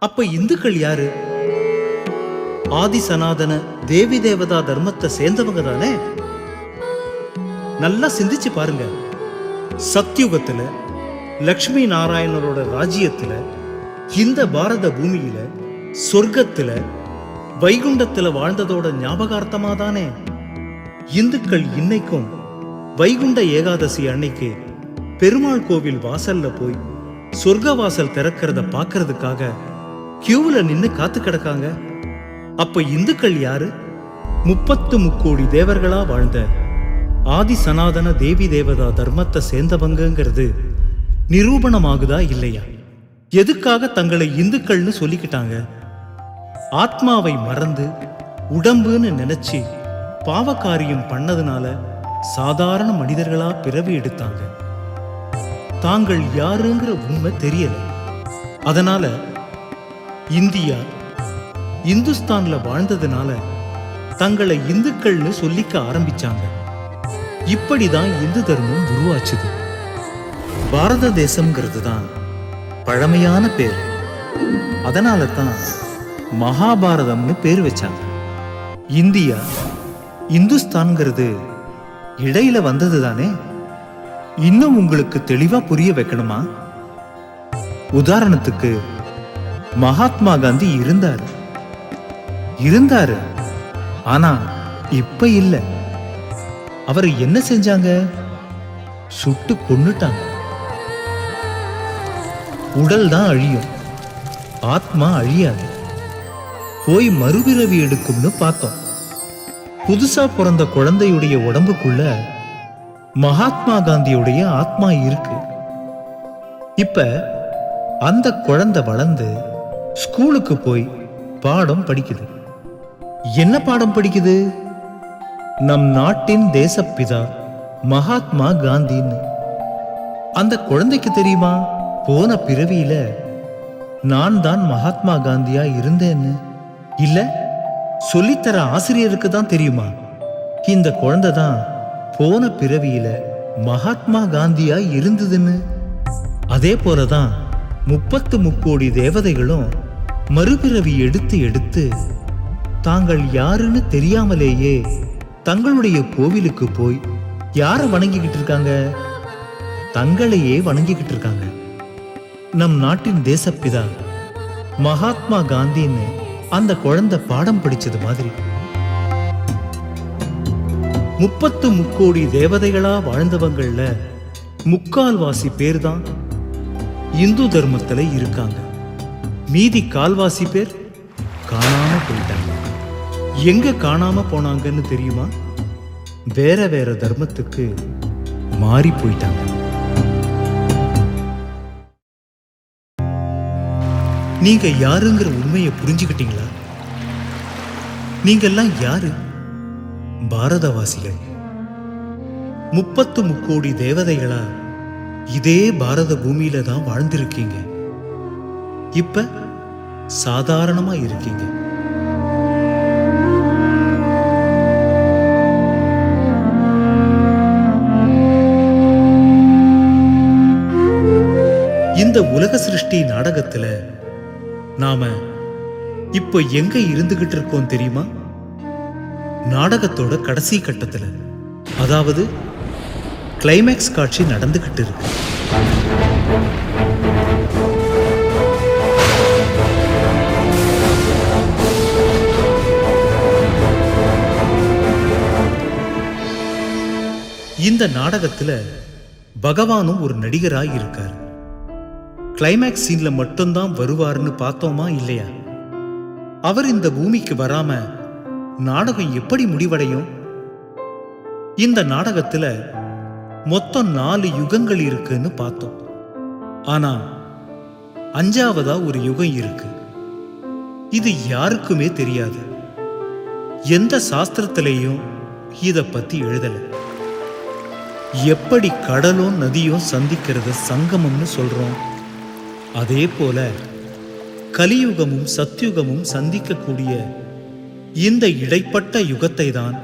அப்ப இந்துக்கள் யாரு? ஆதி சனாதன தேவி தேவதா தர்மத்தை சேர்ந்தவங்க தானே. நல்லா சிந்திச்சு பாருங்க. சத்யுகத்துல லக்ஷ்மி நாராயணரோட ராஜ்யத்துல, இந்த பாரத பூமியில, சொர்க்கத்துல, வைகுண்டத்துல வாழ்ந்ததோட ஞாபகார்த்தமா தானே இந்துக்கள் இன்னைக்கும் வைகுண்ட ஏகாதசி அன்னைக்கு பெருமாள் கோவில் வாசல்ல போய் சொர்க்க வாசல் திறக்கிறத பார்க்கறதுக்காக கியூல நின்னு காத்து கிடக்காங்க. அப்ப இந்துக்கள் யாரு? 33 கோடி தேவர்களா வாழ்ந்த ஆதி சனாதன தேவி தேவதா தர்மத்தை சேர்ந்தவங்கிறது நிரூபணமாகுதா இல்லையா? எதுக்காக தங்களை இந்துக்கள்னு சொல்லிக்கிட்டாங்க? ஆத்மாவை மறந்து உடம்புன்னு நினைச்சு பாவகாரியம் பண்ணதுனால சாதாரண மனிதர்களா பிறவி எடுத்தாங்க. தாங்கள் யாருங்கிற உண்மை தெரியல. அதனால இந்தியா இந்துஸ்தான்ல வாழ்ந்ததுனால தங்களை இந்துக்கள்னு சொல்லிக்க ஆரம்பிச்சாங்க. இப்படிதான் இந்து தர்மம் உருவாச்சுது. பாரத தேசம்ங்கிறது தான் பழமையான பேர். அதனால தான் மகாபாரதம்னு பேர் வச்சாங்க. இந்தியா இந்துஸ்தான்ங்கிறது இடையில வந்தது தானே. இன்னும் உங்களுக்கு தெளிவா புரிய வைக்கணுமா? உதாரணத்துக்கு மகாத்மா காந்தி இருந்தாரு. ஆனா இப்ப இல்ல. அவர் என்ன செஞ்சாங்க? சுட்டு கொன்னுட்டாங்க. உடல் தான் அழியும், ஆத்மா அழியாது. போய் மறுபிறவி எடுக்கும்னு பார்த்தோம். புதுசா பிறந்த குழந்தையுடைய உடம்புக்குள்ள மகாத்மா காந்தியுடைய ஆத்மா இருக்கு. இப்ப அந்த குழந்தை வளர்ந்து ஸ்கூலுக்கு போய் பாடம் படிக்குது. என்ன பாடம் படிக்குது? நம் நாட்டின் தேசப்பிதா மகாத்மா காந்தின்னு. அந்த குழந்தைக்கு தெரியுமா போன பிறவியில நான் தான் மகாத்மா காந்தியா இருந்தேன்னு? இல்ல, சொல்லித்தர ஆசிரியருக்கு தான் தெரியுமா இந்த குழந்தை தான் போன பிறவியில மகாத்மா காந்தியா இருந்ததுன்னு? அதே போலதான் 33 கோடி தேவதைகளும் மறுபிறவி எடுத்து தாங்கள் யாருன்னு தெரியாமலேயே தங்களுடைய கோவிலுக்கு போய் யார வணங்கிக்கிட்டு இருக்காங்க? தங்களையே வணங்கிக்கிட்டு இருக்காங்க. நம் நாட்டின் தேசப்பிதா மகாத்மா காந்தின்னு அந்த குழந்தை பாடம் படிச்சது மாதிரி 33 கோடி தேவதைகளா வாழ்ந்தவங்கள்ல 3/4 பேர் தான் இந்து தர்மத்துல இருக்காங்க. மீதி 1/4 பேர் காணாம போயிட்டாங்க. எங்க காணாம போனாங்கன்னு தெரியுமா? வேற வேற தர்மத்துக்கு மாறி போயிட்டாங்க. நீங்க யாருங்கிற உண்மையை புரிஞ்சுக்கிட்டீங்களா? நீங்கெல்லாம் யாரு? பாரதவாசிகள். 33 கோடி தேவதைகளா இதே பாரத பூமியில தான் வாழ்ந்திருக்கீங்க. இப்ப சாதாரணமா இருக்கீங்க. இந்த உலக சிருஷ்டி நாடகத்துல நாம இப்ப எங்க இருந்துகிட்டு இருக்கோம் தெரியுமா? நாடகத்தோட கடைசி கட்டத்துல, அதாவது கிளைமேக்ஸ் காட்சி நடந்துகிட்டு இருக்கு. இந்த நாடகத்துல பகவானும் ஒரு நடிகராய் இருக்காரு. கிளைமேக்ஸ் சீன்ல மட்டும்தான் வருவார்னு பார்த்தோமா இல்லையா? அவர் இந்த பூமிக்கு வராம நாடகம் எப்படி முடிவடையும்? இந்த நாடகத்துல மொத்தம் 4 யுகங்கள் இருக்குன்னு பார்த்தோம். ஆனா 5வதா ஒரு யுகம் இருக்கு. இது யாருக்குமே தெரியாது. எந்த சாஸ்திரத்திலையும் இத பத்தி எழுதல. எப்படி கடலும் நதியும் சந்திக்கிறத சங்கமம்னு சொல்றோம், அதே போல கலியுகமும் சத்யுகமும் சந்திக்கக்கூடிய இந்த இடைப்பட்ட யுகத்தை தான்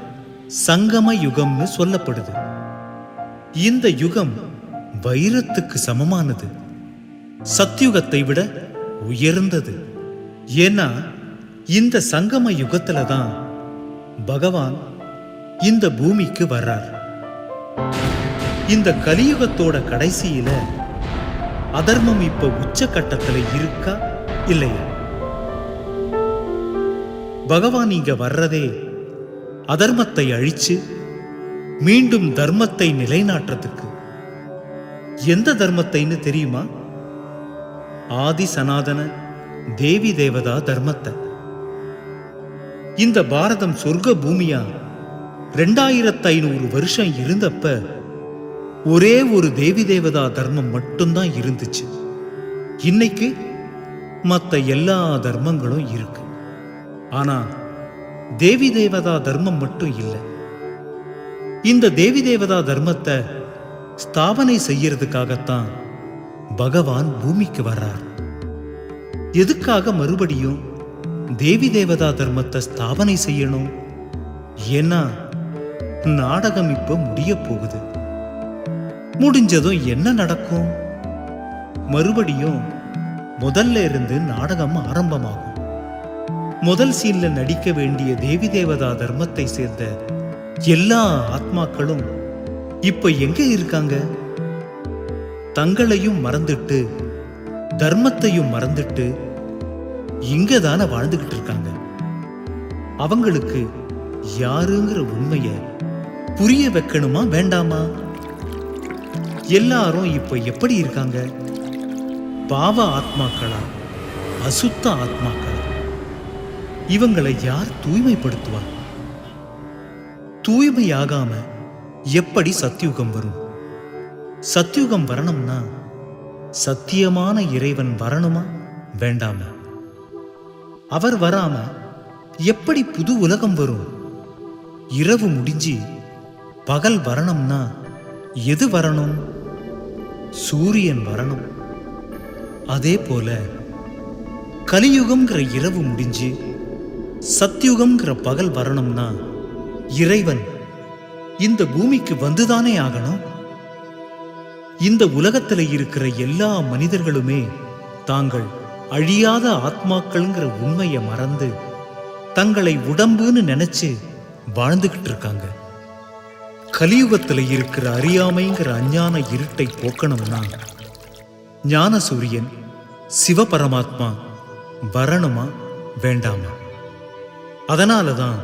சங்கம யுகம்னு சொல்லப்படுது. இந்த யுகம் வைரத்துக்கு சமமானது, சத்யுகத்தை விட உயர்ந்தது. ஏன்னா இந்த சங்கம யுகத்துல தான் பகவான் இந்த பூமிக்கு வர்றார். இந்த கலியுகத்தோட கடைசியில அதர்மம் இப்ப உச்சகட்டத்துல இருக்கா இல்லையா? பகவான் இங்க வர்றதே அதர்மத்தை அழிச்சு மீண்டும் தர்மத்தை நிலைநாட்டுறதுக்கு. எந்த தர்மத்தைன்னு தெரியுமா? ஆதி சனாதன தேவி தேவதா தர்மத்தை. இந்த பாரதம் சொர்க்க பூமியா 2500 வருஷம் இருந்தப்ப ஒரே ஒரு தேவி தேவதா தர்மம் மட்டும்தான் இருந்துச்சு. இன்னைக்கு மற்ற எல்லா தர்மங்களும் இருக்கு. ஆனா தேவி தேவதா தர்மம் மட்டும் இல்லை. இந்த தேவி தேவதா தர்மத்தை ஸ்தாபனை செய்யறதுக்காகத்தான் பகவான் பூமிக்கு வர்றார். எதுக்காக மறுபடியும் தேவி தேவதா தர்மத்தை ஸ்தாபனை செய்யணும்? ஏன்னா நாடகம் இப்ப முடிய போகுது. முடிஞ்சதும் என்ன நடக்கும்? மறுபடியும் முதல்ல இருந்து நாடகம் ஆரம்பமாகும். முதல் சீன்ல நடிக்க வேண்டிய தேவி தேவதா தர்மத்தை சேர்ந்த எல்லா ஆத்மாக்களும் இப்ப எங்க இருக்காங்க? தங்களையும் மறந்துட்டு தர்மத்தையும் மறந்துட்டு இங்கதான வாழ்ந்துகிட்டு இருக்காங்க. அவங்களுக்கு யாருங்கிற உண்மைய புரிய வைக்கணுமா வேண்டாமா? எல்லாரும் இப்ப எப்படி இருக்காங்க? பாவ ஆத்மாக்களா, அசுத்த ஆத்மாக்களா? இவங்களை யார் தூய்மைப்படுத்துவார்? தூய்மையாகாம எப்படி சத்யுகம் வரும்? சத்யுகம் வரணும்னா சத்தியமான இறைவன் வரணுமா வேண்டாமா? அவர் வராம எப்படி புது உலகம் வரும்? இரவு முடிஞ்சு பகல் வரணும்னா எது வரணும்? சூரியன் வரணும். அதே போல கலியுகம்ங்கிற இரவு முடிஞ்சு சத்யுகம்ங்கிற பகல் வரணும்னா இறைவன் இந்த பூமிக்கு வந்துதானே ஆகணும். இந்த உலகத்துல இருக்கிற எல்லா மனிதர்களுமே தாங்கள் அழியாத ஆத்மாக்கள்ங்கிற உண்மையை மறந்து தங்களை உடம்புன்னு நினைச்சு வாழ்ந்துகிட்டு இருக்காங்க. கலியுகத்துல இருக்கிற அறியாமைங்கிற அஞ்ஞான இருட்டை போக்கணும்னா ஞான சூரியன் சிவபரமாத்மா வரணுமா வேண்டாமா? அதனாலதான்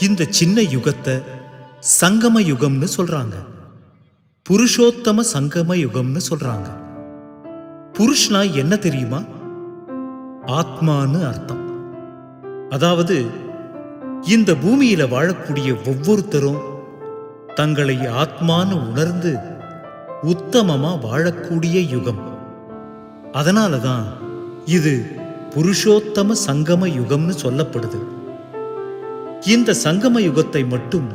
இந்த சின்ன யுகத்தை சங்கம யுகம்னு சொல்றாங்க. புருஷோத்தம சங்கம யுகம்னு சொல்றாங்க. புருஷ்னா என்ன தெரியுமா? ஆத்மான்னு அர்த்தம். அதாவது இந்த பூமியில வாழக்கூடிய ஒவ்வொருத்தரும் தங்களை ஆத்மான்னு உணர்ந்து உத்தமமா வாழக்கூடிய யுகம். அதனாலதான் இது புருஷோத்தம சங்கம யுகம்னு சொல்லப்படுது. இந்த சங்கம யுகத்தை மட்டும்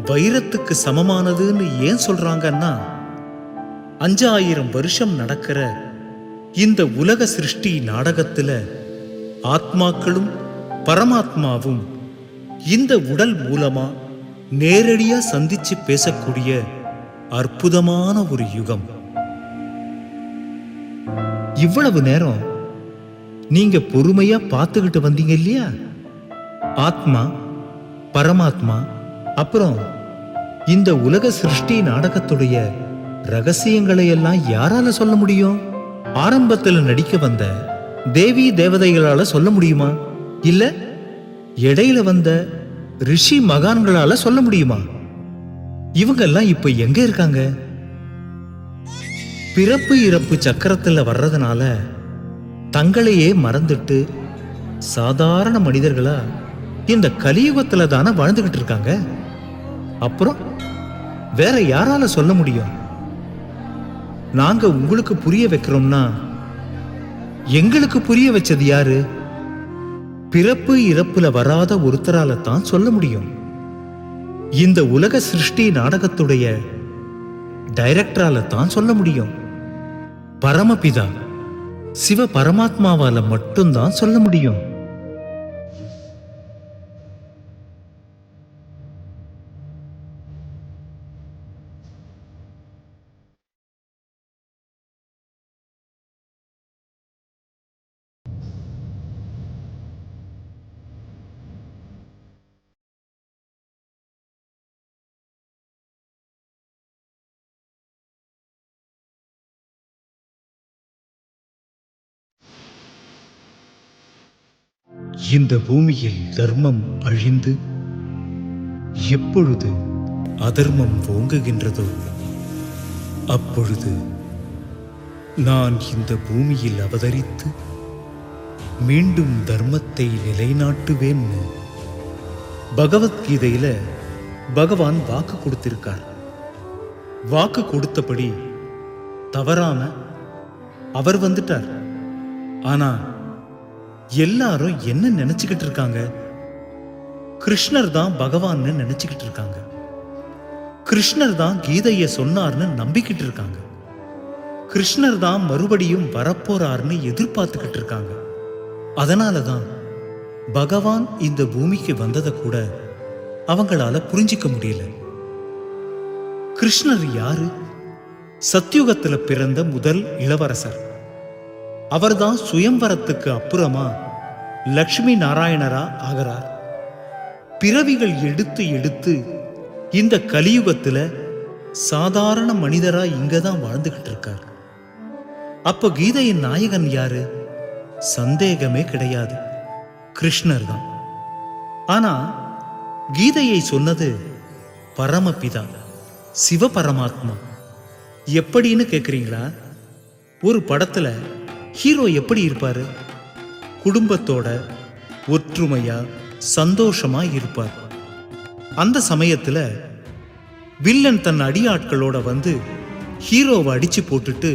வைரத்துக்கு சமமானதுன்னு ஏன் சொல்றாங்கன்னா 5000 வருஷம் நடக்கிற இந்த உலக சிருஷ்டி நாடகத்துல ஆத்மாக்களும் பரமாத்மாவும் இந்த உடல் மூலமா நேரடியா சந்திச்சு பேசக்கூடிய அற்புதமான ஒரு யுகம். இவ்வளவு நேரம் நீங்க பொறுமையா பார்த்துக்கிட்டு வந்தீங்க இல்லையா? ஆத்மா, பரமாத்மா, அப்புறம் இந்த உலக சிருஷ்டி நாடகத்துடைய ரகசியங்களை எல்லாம் யாரால சொல்ல முடியும்? ஆரம்பத்துல நடிக்க வந்த தேவி தேவதைகளால சொல்ல முடியுமா? இல்ல இடையில வந்த ரிஷி மகான்களால சொல்ல முடியுமா? இவங்கெல்லாம் இப்ப எங்க இருக்காங்க? பிறப்பு இறப்பு சக்கரத்துல வர்றதுனால தங்களையே மறந்துட்டு சாதாரண மனிதர்களா இந்த கலியுகத்துல தானே வாழ்ந்துகிட்டு இருக்காங்க. அப்புறம் வேற யாரால சொல்ல முடியும்? நாங்க உங்களுக்கு புரிய வைக்கிறோம்னா எங்களுக்கு புரிய வச்சது யாரு? பிறப்பு இறப்புல வராத ஒருத்தரால தான் சொல்ல முடியும். இந்த உலக சிருஷ்டி நாடகத்துடைய டைரக்டரால தான் சொல்ல முடியும். பரமபிதா சிவ பரமாத்மாவால மட்டும்தான் சொல்ல முடியும். இந்த பூமியில் தர்மம் அழிந்து எப்பொழுது அதர்மம் ஓங்குகின்றதோ அப்பொழுது நான் இந்த பூமியில் அவதரித்து மீண்டும் தர்மத்தை நிலைநாட்டுவேன்னு பகவத்கீதையில பகவான் வாக்கு கொடுத்திருக்கார். வாக்கு கொடுத்தபடி தவறாம அவர் வந்துட்டார். ஆனா எல்லாரும் என்ன நினைச்சுக்கிட்டு இருக்காங்க? கிருஷ்ணர் தான் பகவான்னு நினைச்சுக்கிட்டு இருக்காங்க. கிருஷ்ணர் தான் கீதையை சொன்னார்னு நம்பிக்கிட்டு இருக்காங்க. கிருஷ்ணர் தான் மறுபடியும் வரப்போறார்னு எதிர்பார்த்துக்கிட்டு இருக்காங்க. அதனால தான் பகவான் இந்த பூமிக்கு வந்ததை கூட அவங்களால புரிஞ்சிக்க முடியல. கிருஷ்ணர் யாரு? சத்யுகத்துல பிறந்த முதல் இளவரசர். அவர்தான் சுயம்வரத்துக்கு அப்புறமா லக்ஷ்மி நாராயணரா ஆகிறார். பிறவிகள் எடுத்து எடுத்து இந்த கலியுகத்துல சாதாரண மனிதரா இங்கதான் வாழ்ந்துகிட்டு இருக்கார். அப்ப கீதையின் நாயகன் யாரு? சந்தேகமே கிடையாது, கிருஷ்ணர் தான். ஆனா கீதையை சொன்னது பரமபிதா சிவபரமாத்மா. எப்படின்னு கேக்குறீங்களா? ஒரு படத்துல ஹீரோ எப்படி இருப்பாரு? குடும்பத்தோட ஒற்றுமையா சந்தோஷமா இருப்பார். அந்த சமயத்துல வில்லன் தன் அடியாட்களோட வந்து ஹீரோவை அடிச்சு போட்டுட்டு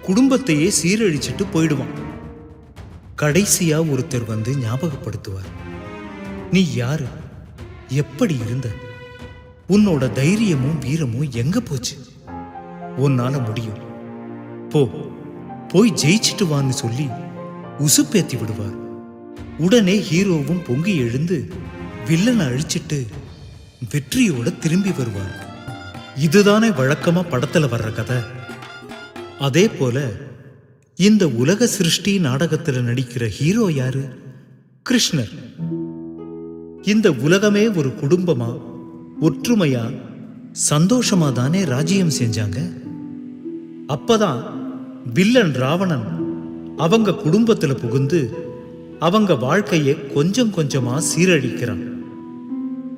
குடும்பத்தையே சீரழிச்சிட்டு போயிடுவான். கடைசியா ஒருத்தர் வந்து ஞாபகப்படுத்துவார், நீ யாரு, எப்படி இருந்த, உன்னோட தைரியமும் வீரமும் எங்க போச்சு, உன்னால முடியும், போய் ஜெயிச்சிட்டு வான்னு சொல்லி உசுப்பேத்தி விடுவார். உடனே ஹீரோவும் பொங்கி எழுந்து வில்லனை அழிச்சிட்டு வெற்றியோட திரும்பி வருவார். இதுதானே வழக்கமா படத்துல வர்ற கதை. அதே போல இந்த உலக சிருஷ்டி நாடகத்துல நடிக்கிற ஹீரோ யாரு? கிருஷ்ணர். இந்த உலகமே ஒரு குடும்பமா ஒற்றுமையா சந்தோஷமா தானே ராஜ்யம் செஞ்சாங்க. அப்பதான் வில்லன் ராவணன் அவங்க குடும்பத்துல புகுந்து அவங்க வாழ்க்கையை கொஞ்சம் கொஞ்சமா சீரழிக்கிறான்.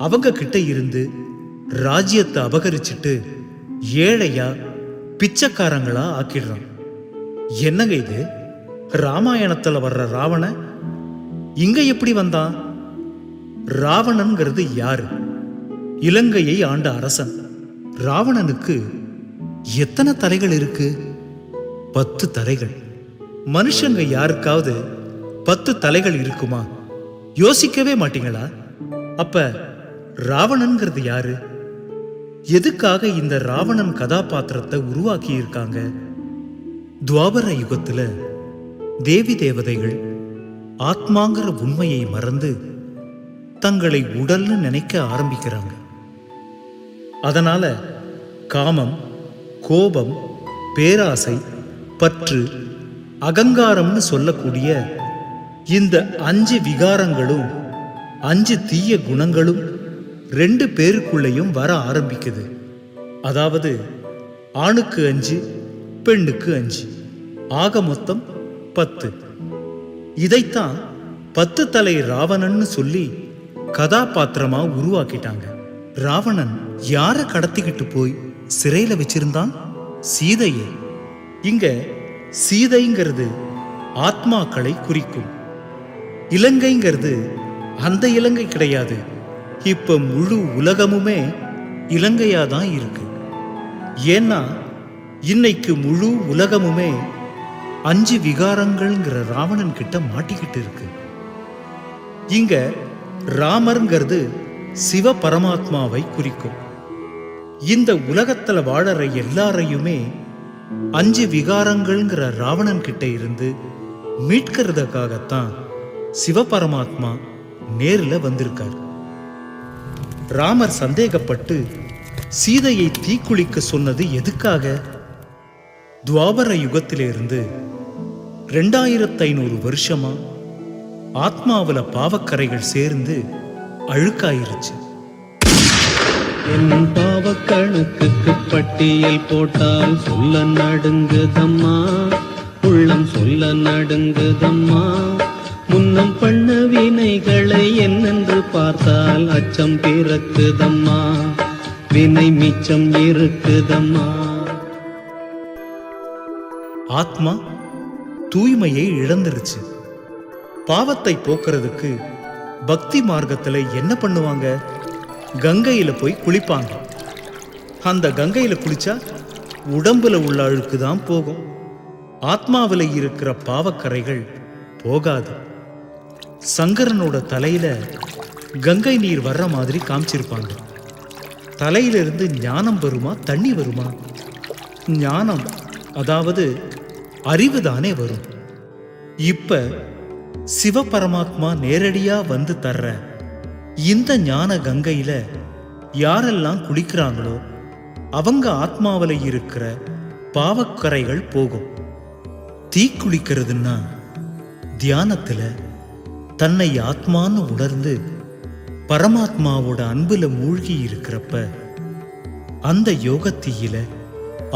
அவங்க கிட்ட இருந்து ராஜ்யத்தை அபகரிச்சுட்டு ஏழையா பிச்சைக்காரங்களா ஆக்கிடுறான். என்னங்க இது? ராமாயணத்துல வர்ற ராவண இங்க எப்படி வந்தான்? ராவணன்கிறது யாரு? இலங்கையை ஆண்ட அரசன். ராவணனுக்கு எத்தனை தலைகள் இருக்கு? 10 தலைகள். மனுஷங்க யாருக்காவது 10 தலைகள் இருக்குமா? யோசிக்கவே மாட்டீங்களா? அப்ப ராவணன்கிறது யாரு? எதுக்காக இந்த ராவணன் கதாபாத்திரத்தை உருவாக்கி இருக்காங்க? துவாபர யுகத்துல தேவி தேவதைகள் ஆத்மாங்கிற உண்மையை மறந்து தங்களை உடல்னு நினைக்க ஆரம்பிக்கிறாங்க. அதனால காமம், கோபம், பேராசை, பற்று, அகங்காரம்னு சொல்லக்கூடிய இந்த 5 விகாரங்களும் 5 தீய குணங்களும் 2 பேருக்குள்ளேயும் வர ஆரம்பிக்குது. அதாவது ஆணுக்கு 5, பெண்ணுக்கு 5, ஆக மொத்தம் 10. இதைத்தான் 10 தலை ராவணன்னு சொல்லி கதாபாத்திரமா உருவாக்கிட்டாங்க. ராவணன் யார கடத்திக்கிட்டு போய் சிறையில வச்சிருந்தான்? சீதையை. இங்க சீதைங்கிறது ஆத்மாக்களை குறிக்கும். இலங்கைங்கிறது அந்த இலங்கை கிடையாது. இப்ப முழு உலகமுமே இலங்கையாதான் இருக்கு. ஏன்னா இன்னைக்கு முழு உலகமுமே 5 விகாரங்கள்ங்கிற ராவணன் கிட்ட மாட்டிக்கிட்டு இருக்கு. இங்க ராமர்ங்கிறது சிவ பரமாத்மாவை குறிக்கும். இந்த உலகத்துல வாழற எல்லாரையுமே 5 விகாரங்கள்ங்கிற ராவணன் கிட்ட இருந்து மீட்கிறதுக்காகத்தான் சிவபரமாத்மா நேர்ல வந்திருக்கார். ராமர் சந்தேகப்பட்டு சீதையை தீக்குளிக்க சொன்னது எதுக்காக? துவாபர யுகத்திலிருந்து 2500 வருஷமா ஆத்மாவுல பாவக்கரைகள் சேர்ந்து அழுக்காயிருச்சு. என் பாவக் கணக்குக்கு பட்டியல் போட்டால் சொல்ல நடுங்குதம்மா, உள்ளம் சொல்ல நடுங்குதம்மா. முன்னம் பண்ண வினைகளை என்னென்று பார்த்தால் அச்சம் பிறக்குதம்மா, வினை மிச்சம் இருக்குதம்மா. ஆத்மா தூய்மையை இழந்துருச்சு. பாவத்தை போக்குறதுக்கு பக்தி மார்க்கத்துல என்ன பண்ணுவாங்க? கங்கையில போய் குளிப்பாங்க. அந்த கங்கையில குளிச்சா உடம்புல உள்ள அழுக்கு தான் போகும். ஆத்மாவில் இருக்கிற பாவக்கரைகள் போகாது. சங்கரனோட தலையில கங்கை நீர் வர்ற மாதிரி காமிச்சிருப்பாங்க. தலையிலிருந்து ஞானம் வருமா, தண்ணி வருமா? ஞானம், அதாவது அறிவு தானே வரும். இப்ப சிவபரமாத்மா நேரடியா வந்து தர்ற இந்த ஞான கங்கையில யாரெல்லாம் குளிக்கிறாங்களோ அவங்க ஆத்மாவில இருக்கிற பாவக்கரைகள் போகும். தீக்குளிக்கிறதுன்னா தியானத்துல தன்னை ஆத்மான்னு உணர்ந்து பரமாத்மாவோட அன்புல மூழ்கி இருக்கிறப்ப அந்த யோகத்தீயில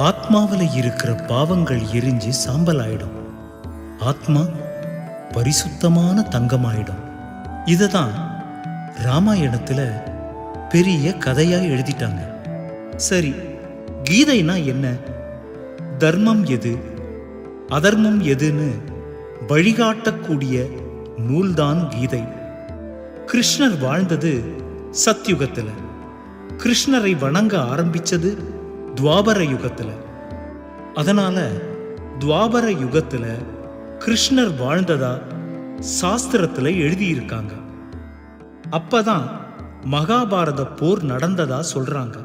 ஆத்மாவில இருக்கிற பாவங்கள் எரிஞ்சு சாம்பலாயிடும். ஆத்மா பரிசுத்தமான தங்கமாயிடும். இததான் ராமாயணத்துல பெரிய கதையா எழுதிட்டாங்க. சரி, கீதைனா என்ன? தர்மம் எது, அதர்மம் எதுன்னு வழிகாட்டக்கூடிய நூல்தான் கீதை. கிருஷ்ணர் வாழ்ந்தது சத்யுகத்துல, கிருஷ்ணரை வணங்க ஆரம்பிச்சது துவாபர யுகத்துல. அதனால துவாபர யுகத்துல கிருஷ்ணர் வாழ்ந்ததா சாஸ்திரத்துல எழுதியிருக்காங்க. அப்பதான் மகாபாரத போர் நடந்ததா சொல்றாங்க.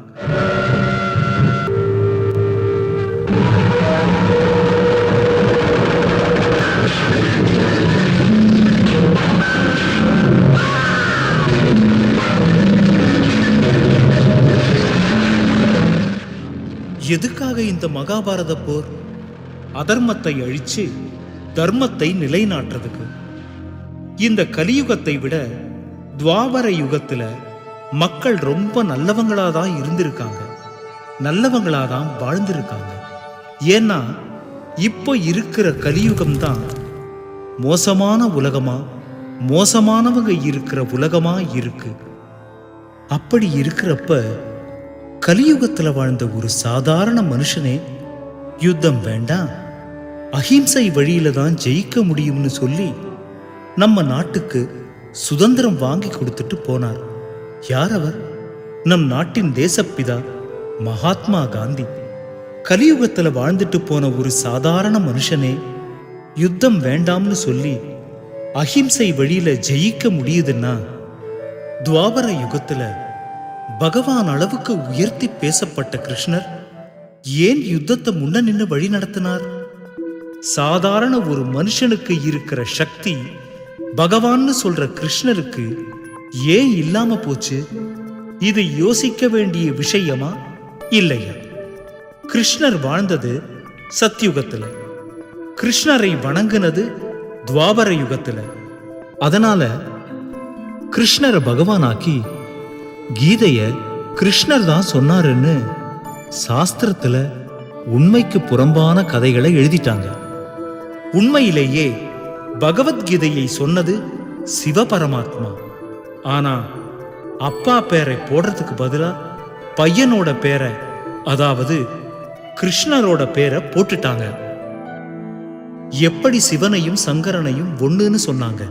எதுக்காக இந்த மகாபாரத போர்? அதர்மத்தை அழிச்சு தர்மத்தை நிலைநாட்டுறதுக்கு. இந்த கலியுகத்தை விட துவாபர யுகத்துல மக்கள் ரொம்ப நல்லவங்களாதான் இருந்திருக்காங்க, நல்லவங்களாதான் வாழ்ந்திருக்காங்க. ஏன்னா இப்போ இருக்கிற கலியுகம்தான் மோசமான உலகமா, மோசமானவங்க இருக்கிற உலகமா இருக்கு. அப்படி இருக்கிறப்ப கலியுகத்துல வாழ்ந்த ஒரு சாதாரண மனுஷனே யுத்தம் வேண்டாம், அஹிம்சை வழியில தான் ஜெயிக்க முடியும்னு சொல்லி நம்ம நாட்டுக்கு சுதந்திரம் வாங்கி கொடுத்துட்டு போனார். யார் அவர்? நம் நாட்டின் தேசப்பிதா மகாத்மா காந்தி. கலியுகத்துல வாழ்ந்துட்டு போன ஒரு சாதாரண மனுஷனே யுத்தம் வேண்டாம்னு சொல்லி அஹிம்சை வழியில ஜெயிக்க முடியுதுன்னா துவாபர யுகத்துல பகவான் அளவுக்கு உயர்த்தி பேசப்பட்ட கிருஷ்ணர் ஏன் யுத்தத்தை முன்ன நின்று வழி நடத்தினார்? சாதாரண ஒரு மனுஷனுக்கு இருக்கிற சக்தி பகவான்னு சொல்ற கிருஷ்ணருக்கு ஏன் இல்லாம போச்சு? இது யோசிக்க வேண்டிய விஷயமா இல்லையா? கிருஷ்ணர் வாழ்ந்தது சத்யுகத்துல, கிருஷ்ணரை வணங்குனது துவாபர யுகத்துல. அதனால கிருஷ்ணரை பகவானாக்கி கீதைய கிருஷ்ணர் தான் சொன்னாருன்னு சாஸ்திரத்துல உண்மைக்கு புறம்பான கதைகளை எழுதிட்டாங்க. உண்மையிலேயே பகவத்கீதையை சொன்னது சிவபரமாத்மா. ஆனா அப்பா பேரை போடுறதுக்கு பதிலா பையனோட பேரை, அதாவது கிருஷ்ணரோட பேரை போட்டுட்டாங்க. எப்படி சிவனையும் சங்கரனையும் ஒண்ணுன்னு சொன்னாங்க,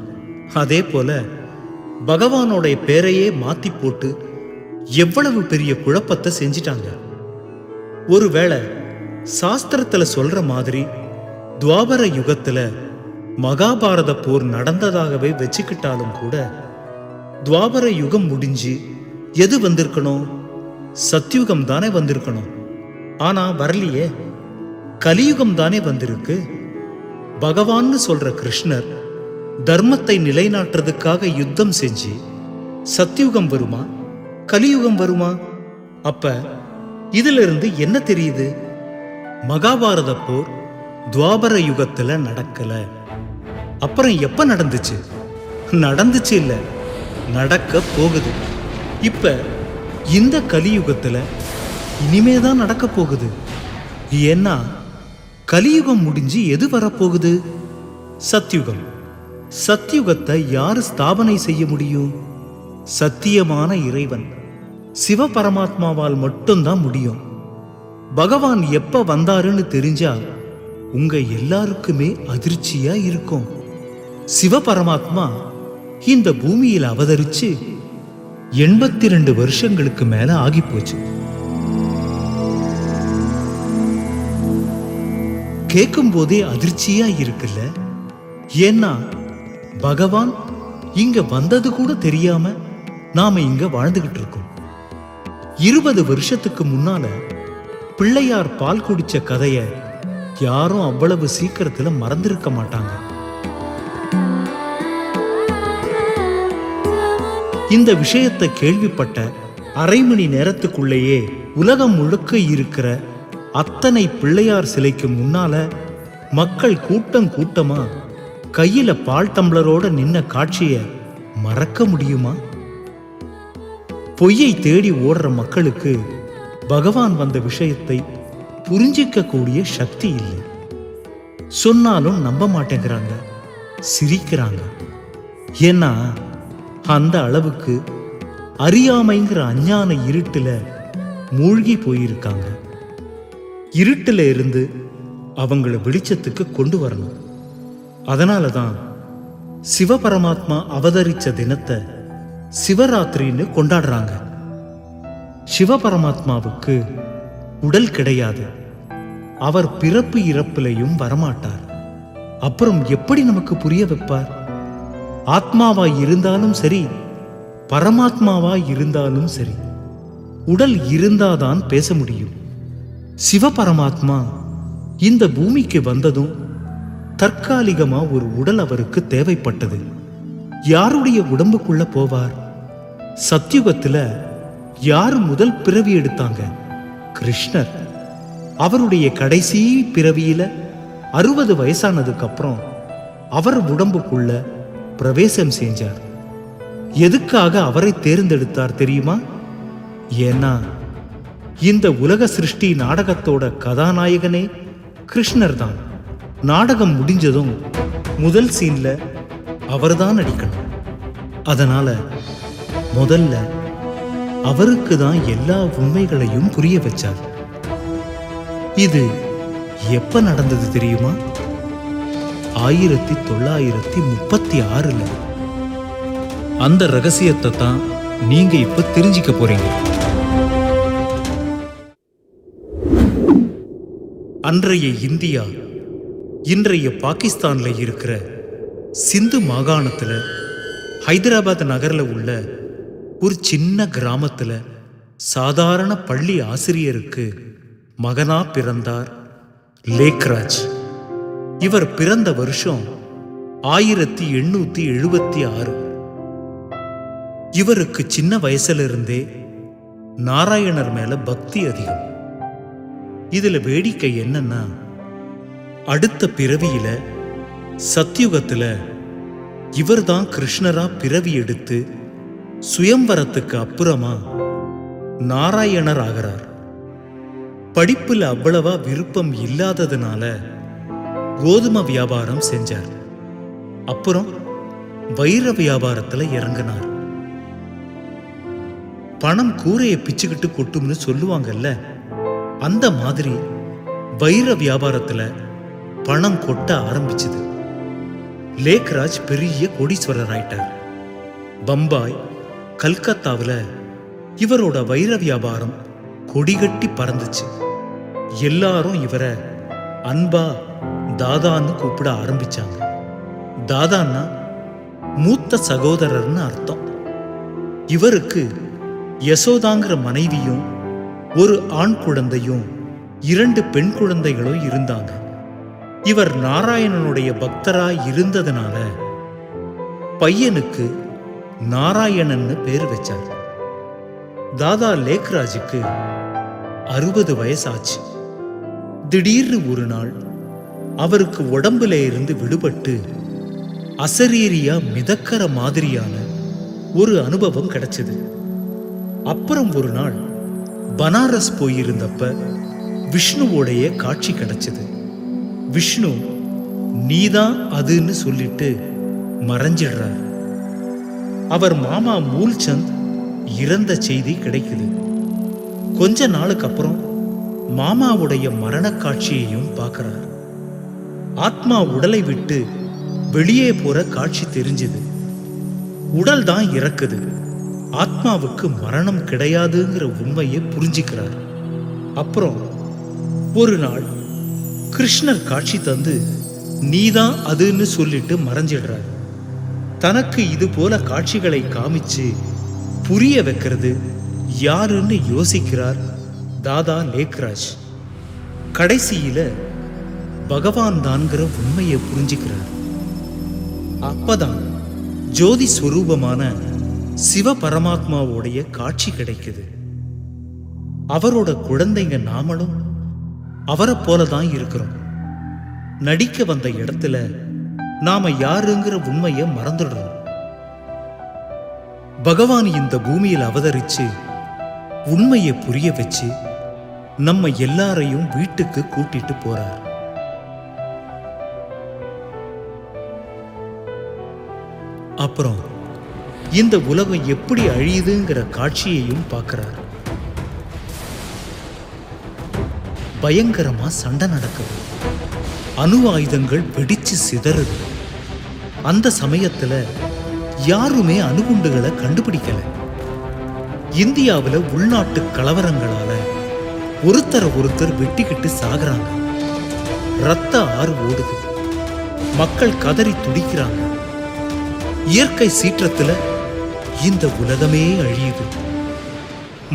அதே போல பகவானோட பேரையே மாத்தி போட்டு எவ்வளவு பெரிய குழப்பத்தை செஞ்சிட்டாங்க. ஒருவேளை சாஸ்திரத்துல சொல்ற மாதிரி துவாபர யுகத்துல மகாபாரத போர் நடந்ததாகவே வச்சுக்கிட்டாலும் கூட துவாபர யுகம் முடிஞ்சு எது வந்திருக்கணும்? சத்யுகம் தானே வந்திருக்கணும். ஆனா வரலையே, கலியுகம் தானே வந்திருக்கு. பகவான்னு சொல்ற கிருஷ்ணர் தர்மத்தை நிலைநாட்டுறதுக்காக யுத்தம் செஞ்சு சத்யுகம் வருமா, கலியுகம் வருமா? அப்ப இதுல இருந்து என்ன தெரியுது? மகாபாரத போர் துவாபர யுகத்துல நடக்கல. அப்புறம் எப்ப நடந்துச்சு? நடந்துச்சு இல்ல, நடக்க போகுது. இப்ப இந்த கலியுகத்துல இனிமேதான் நடக்க போகுது. ஏன்னா கலியுகம் முடிஞ்சு எது வரப்போகுது? சத்யுகம். சத்யுகத்தை யாரு ஸ்தாபனை செய்ய முடியும்? சத்தியமான இறைவன் சிவபரமாத்மாவால் மட்டும்தான் முடியும். பகவான் எப்ப வந்தாருன்னு தெரிஞ்சா உங்க எல்லாருக்குமே அதிர்ச்சியா இருக்கும். சிவபரமாத்மா இந்த பூமியில் அவதரிச்சு 82 வருஷங்களுக்கு மேல ஆகி போச்சு. கேட்கும் போதே அதிர்ச்சியா இருக்குல்ல? ஏன்னா பகவான் இங்க வந்தது கூட தெரியாம நாம இங்க வாழ்ந்துகிட்டு இருக்கோம். 20 வருஷத்துக்கு முன்னால பிள்ளையார் பால் குடிச்ச கதைய யாரும் அவ்வளவு சீக்கிரத்துல மறந்திருக்க மாட்டாங்க. இந்த விஷயத்தை கேள்விப்பட்ட அரை மணி நேரத்துக்குள்ளேயே உலகம் முழுக்க இருக்கிற அத்தனை பிள்ளையார் சிலைக்கு முன்னால மக்கள் கூட்டம் கூட்டமா கையில பால் டம்ளரோட நின்ன காட்சிய மறக்க முடியுமா? பொய்யை தேடி ஓடுற மக்களுக்கு பகவான் வந்த விஷயத்தை புரிஞ்சிக்க கூடிய சக்தி இல்லை. சொன்னாலும் நம்ப மாட்டேங்கிறாங்க, சிரிக்கிறாங்க. ஏன்னா அந்த அளவுக்கு அறியாமைங்கிற அஞ்ஞான இருட்டுல மூழ்கி போயிருக்காங்க. இருட்டுல இருந்து அவங்கள வெளிச்சத்துக்கு கொண்டு வரணும். அதனாலதான் சிவபரமாத்மா அவதரிச்ச தினத்தை சிவராத்திரின்னு கொண்டாடுறாங்க. சிவபரமாத்மாவுக்கு உடல் கிடையாது. அவர் பிறப்பு இறப்பிலையும் வரமாட்டார். அப்புறம் எப்படி நமக்கு புரிய வைப்பார்? ஆத்மாவாய் இருந்தாலும் சரி, பரமாத்மாவாய் இருந்தாலும் சரி, உடல் இருந்தாதான் பேச முடியும். சிவபரமாத்மா இந்த பூமிக்கு வந்ததும் தற்காலிகமா ஒரு உடல் அவருக்கு தேவைப்பட்டது. யாருடைய உடம்புக்குள்ள போவார்? சத்யுகத்துல யார் முதல் பிறவி எடுத்தாங்க? கிருஷ்ணர். அவருடைய கடைசி பிறவியில 60 வயசானதுக்கு அப்புறம் அவர் உடம்புக்குள்ள பிரவேசம் செஞ்சார். எதுக்காக அவரை தேர்ந்தெடுத்தார் தெரியுமா? ஏன்னா இந்த உலக சிருஷ்டி நாடகத்தோட கதாநாயகனே கிருஷ்ணர் தான். நாடகம் முடிஞ்சதும் முதல் சீன்ல அவர்தான் நடிக்கணும். அதனால முதல்ல அவருக்கு தான் எல்லா உண்மைகளையும் புரிய வச்சார். இது எப்ப நடந்தது தெரியுமா? 1936. அந்த ரகசியத்தை தான் நீங்க இப்ப தெரிஞ்சுக்க போறீங்க. அன்றைய இந்தியா இன்றைய பாகிஸ்தான்ல இருக்கிற சிந்து மாகாணத்துல ஹைதராபாத் நகர்ல உள்ள ஒரு சின்ன கிராமத்துல சாதாரண பள்ளி ஆசிரியருக்கு மகனா பிறந்தார் லேக்ராஜ். இவர் பிறந்த வருஷம் 1876. இவருக்கு சின்ன வயசுல இருந்தே நாராயணர் மேல பக்தி அதிகம். இதுல வேடிக்கை என்னன்னா, அடுத்த பிறவியில சத்யுகத்துல இவர்தான் கிருஷ்ணரா பிறவி எடுத்து சுயம்வரத்துக்கு அப்புறமா நாராயணர் ஆகிறார். படிப்புல அவ்வளவா விருப்பம் இல்லாததுனால கோதுமை வியாபாரம் செஞ்சார். அப்புறம் வைர வியாபாரத்துல இறங்கினார். பணம் கூரையை பிச்சுக்கிட்டு கொட்டும்னு சொல்லுவாங்கல்ல, அந்த மாதிரி வைர வியாபாரத்துல பணம் கொட்ட ஆரம்பிச்சது. லேக்ராஜ் பெரிய கோடீஸ்வரர் ஆயிட்டார். பம்பாய், கல்கத்தாவில் இவரோட வைர வியாபாரம் கொடிகட்டி பறந்துச்சு. எல்லாரும் இவரை அன்பா தாதான்னு கூப்பிட ஆரம்பிச்சாங்க. தாதான்னா மூத்த சகோதரர்னு அர்த்தம். இவருக்கு யசோதாங்கிற மனைவியும் ஒரு ஆண் குழந்தையும் 2 பெண் குழந்தைகளும் இருந்தாங்க. இவர் நாராயணனுடைய பக்தரா இருந்ததுனால பையனுக்கு நாராயணன்னு பேர் வச்சார். தாதா லேக்ராஜுக்கு 60 வயசாச்சு. திடீர்னு ஒரு நாள் அவருக்கு உடம்புல இருந்து விடுபட்டு அசரீரியா மிதக்கிற மாதிரியான ஒரு அனுபவம் கிடைச்சது. அப்புறம் ஒரு நாள் பனாரஸ் போயிருந்தப்ப விஷ்ணுவோடைய காட்சி கிடைச்சது. விஷ்ணு நீதான் அதுன்னு சொல்லிட்டு மறைஞ்சிடுறார். அவர் மாமா மூல்சந்த் இறந்த செய்தி கிடைக்குது. கொஞ்ச நாளுக்கு அப்புறம் மாமாவுடைய மரண காட்சியையும் பார்க்கிறார். ஆத்மா உடலை விட்டு வெளியே போற காட்சி தெரிஞ்சது. உடல் தான் இறக்குது, ஆத்மாவுக்கு மரணம் கிடையாதுங்கிற உண்மையை புரிஞ்சுக்கிறார். அப்புறம் ஒரு நாள் கிருஷ்ணர் காட்சி தந்து நீதான் அதுன்னு சொல்லிட்டு மறைஞ்சிடுறார். தனக்கு இது போல காட்சிகளை காமிச்சு புரிய வைக்கிறது யாருன்னு யோசிக்கிறார் தாதா லேக்ராஜ். கடைசியில பகவான் தான்கிற உண்மையை புரிஞ்சுக்கிறார். அப்பதான் ஜோதி ஸ்வரூபமான சிவ பரமாத்மாவோடைய காட்சி கிடைக்குது. அவரோட குழந்தைங்க நாமளும் அவரை போலதான் இருக்கிறோம். நடிக்க வந்த இடத்துல நாம யாருங்கிற உண்மையை மறந்துடுறோம். பகவான் இந்த பூமியில் அவதரிச்சு உண்மையை புரிய வச்சு நம்ம எல்லாரையும் வீட்டுக்கு கூட்டிட்டு போறார். அப்புறம் இந்த உலகம் எப்படி அழியுதுங்கிற காட்சியையும் பார்க்கிறார். பயங்கரமா சண்டை நடக்குது. அணு ஆயுதங்கள் வெடிச்சு சிதறுது. அந்த சமயத்துல யாருமே அணுகுண்டுகளை கண்டுபிடிக்கல. இந்தியாவில் உள்நாட்டு கலவரங்களால ஒருத்தரை ஒருத்தர் வெட்டிக்கிட்டு சாகுறாங்க. ரத்த ஆறு ஓடுது. மக்கள் கதறி துடிக்கிறாங்க. இயற்கை சீற்றத்துல இந்த உலகமே அழியுது.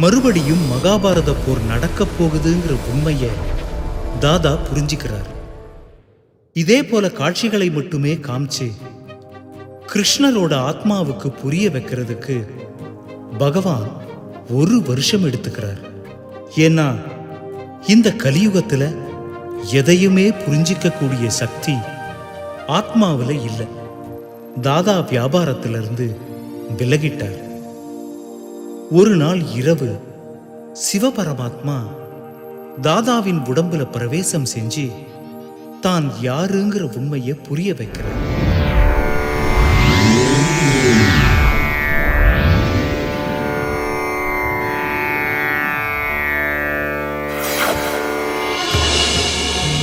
மறுபடியும் மகாபாரத போர் நடக்க போகுதுங்கிற உண்மையை தாதா புரிஞ்சுக்கிறார். இதே போல காட்சிகளை மட்டுமே காமிச்சு கிருஷ்ணரோட ஆத்மாவுக்கு புரிய வைக்கிறதுக்கு பகவான் 1 வருஷம் எடுத்துக்கிறார். ஏன்னா இந்த கலியுகத்துல எதையுமே புரிஞ்சிக்க கூடிய சக்தி ஆத்மாவில் இல்லை. தாதா வியாபாரத்திலிருந்து விலகிட்டார். ஒரு நாள் இரவு சிவபரமாத்மா தாதாவின் உடம்புல பிரவேசம் செஞ்சு தான் யாருங்கிற உண்மையை புரிய வைக்கிறார்.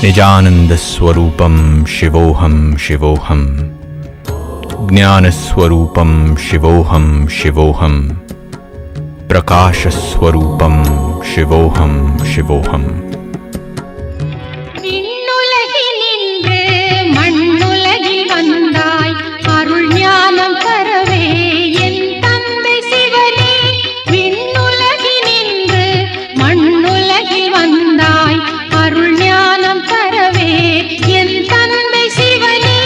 निजानन्दस्वरूपं शिवोऽहं शिवोऽहं ज्ञानस्वरूपं शिवोऽहं शिवोऽहं प्रकाशस्वरूपं शिवोऽहं शिवोऽहम् விண்ணுலகினின்று மண்ணுலகில் வந்தாய் அருள் ஞானம் தரவே என் தந்தை சிவனே. விண்ணுலகினின்று மண்ணுலகில் வந்தாய் அருள் ஞானம் தரவே என் தந்தை சிவனே.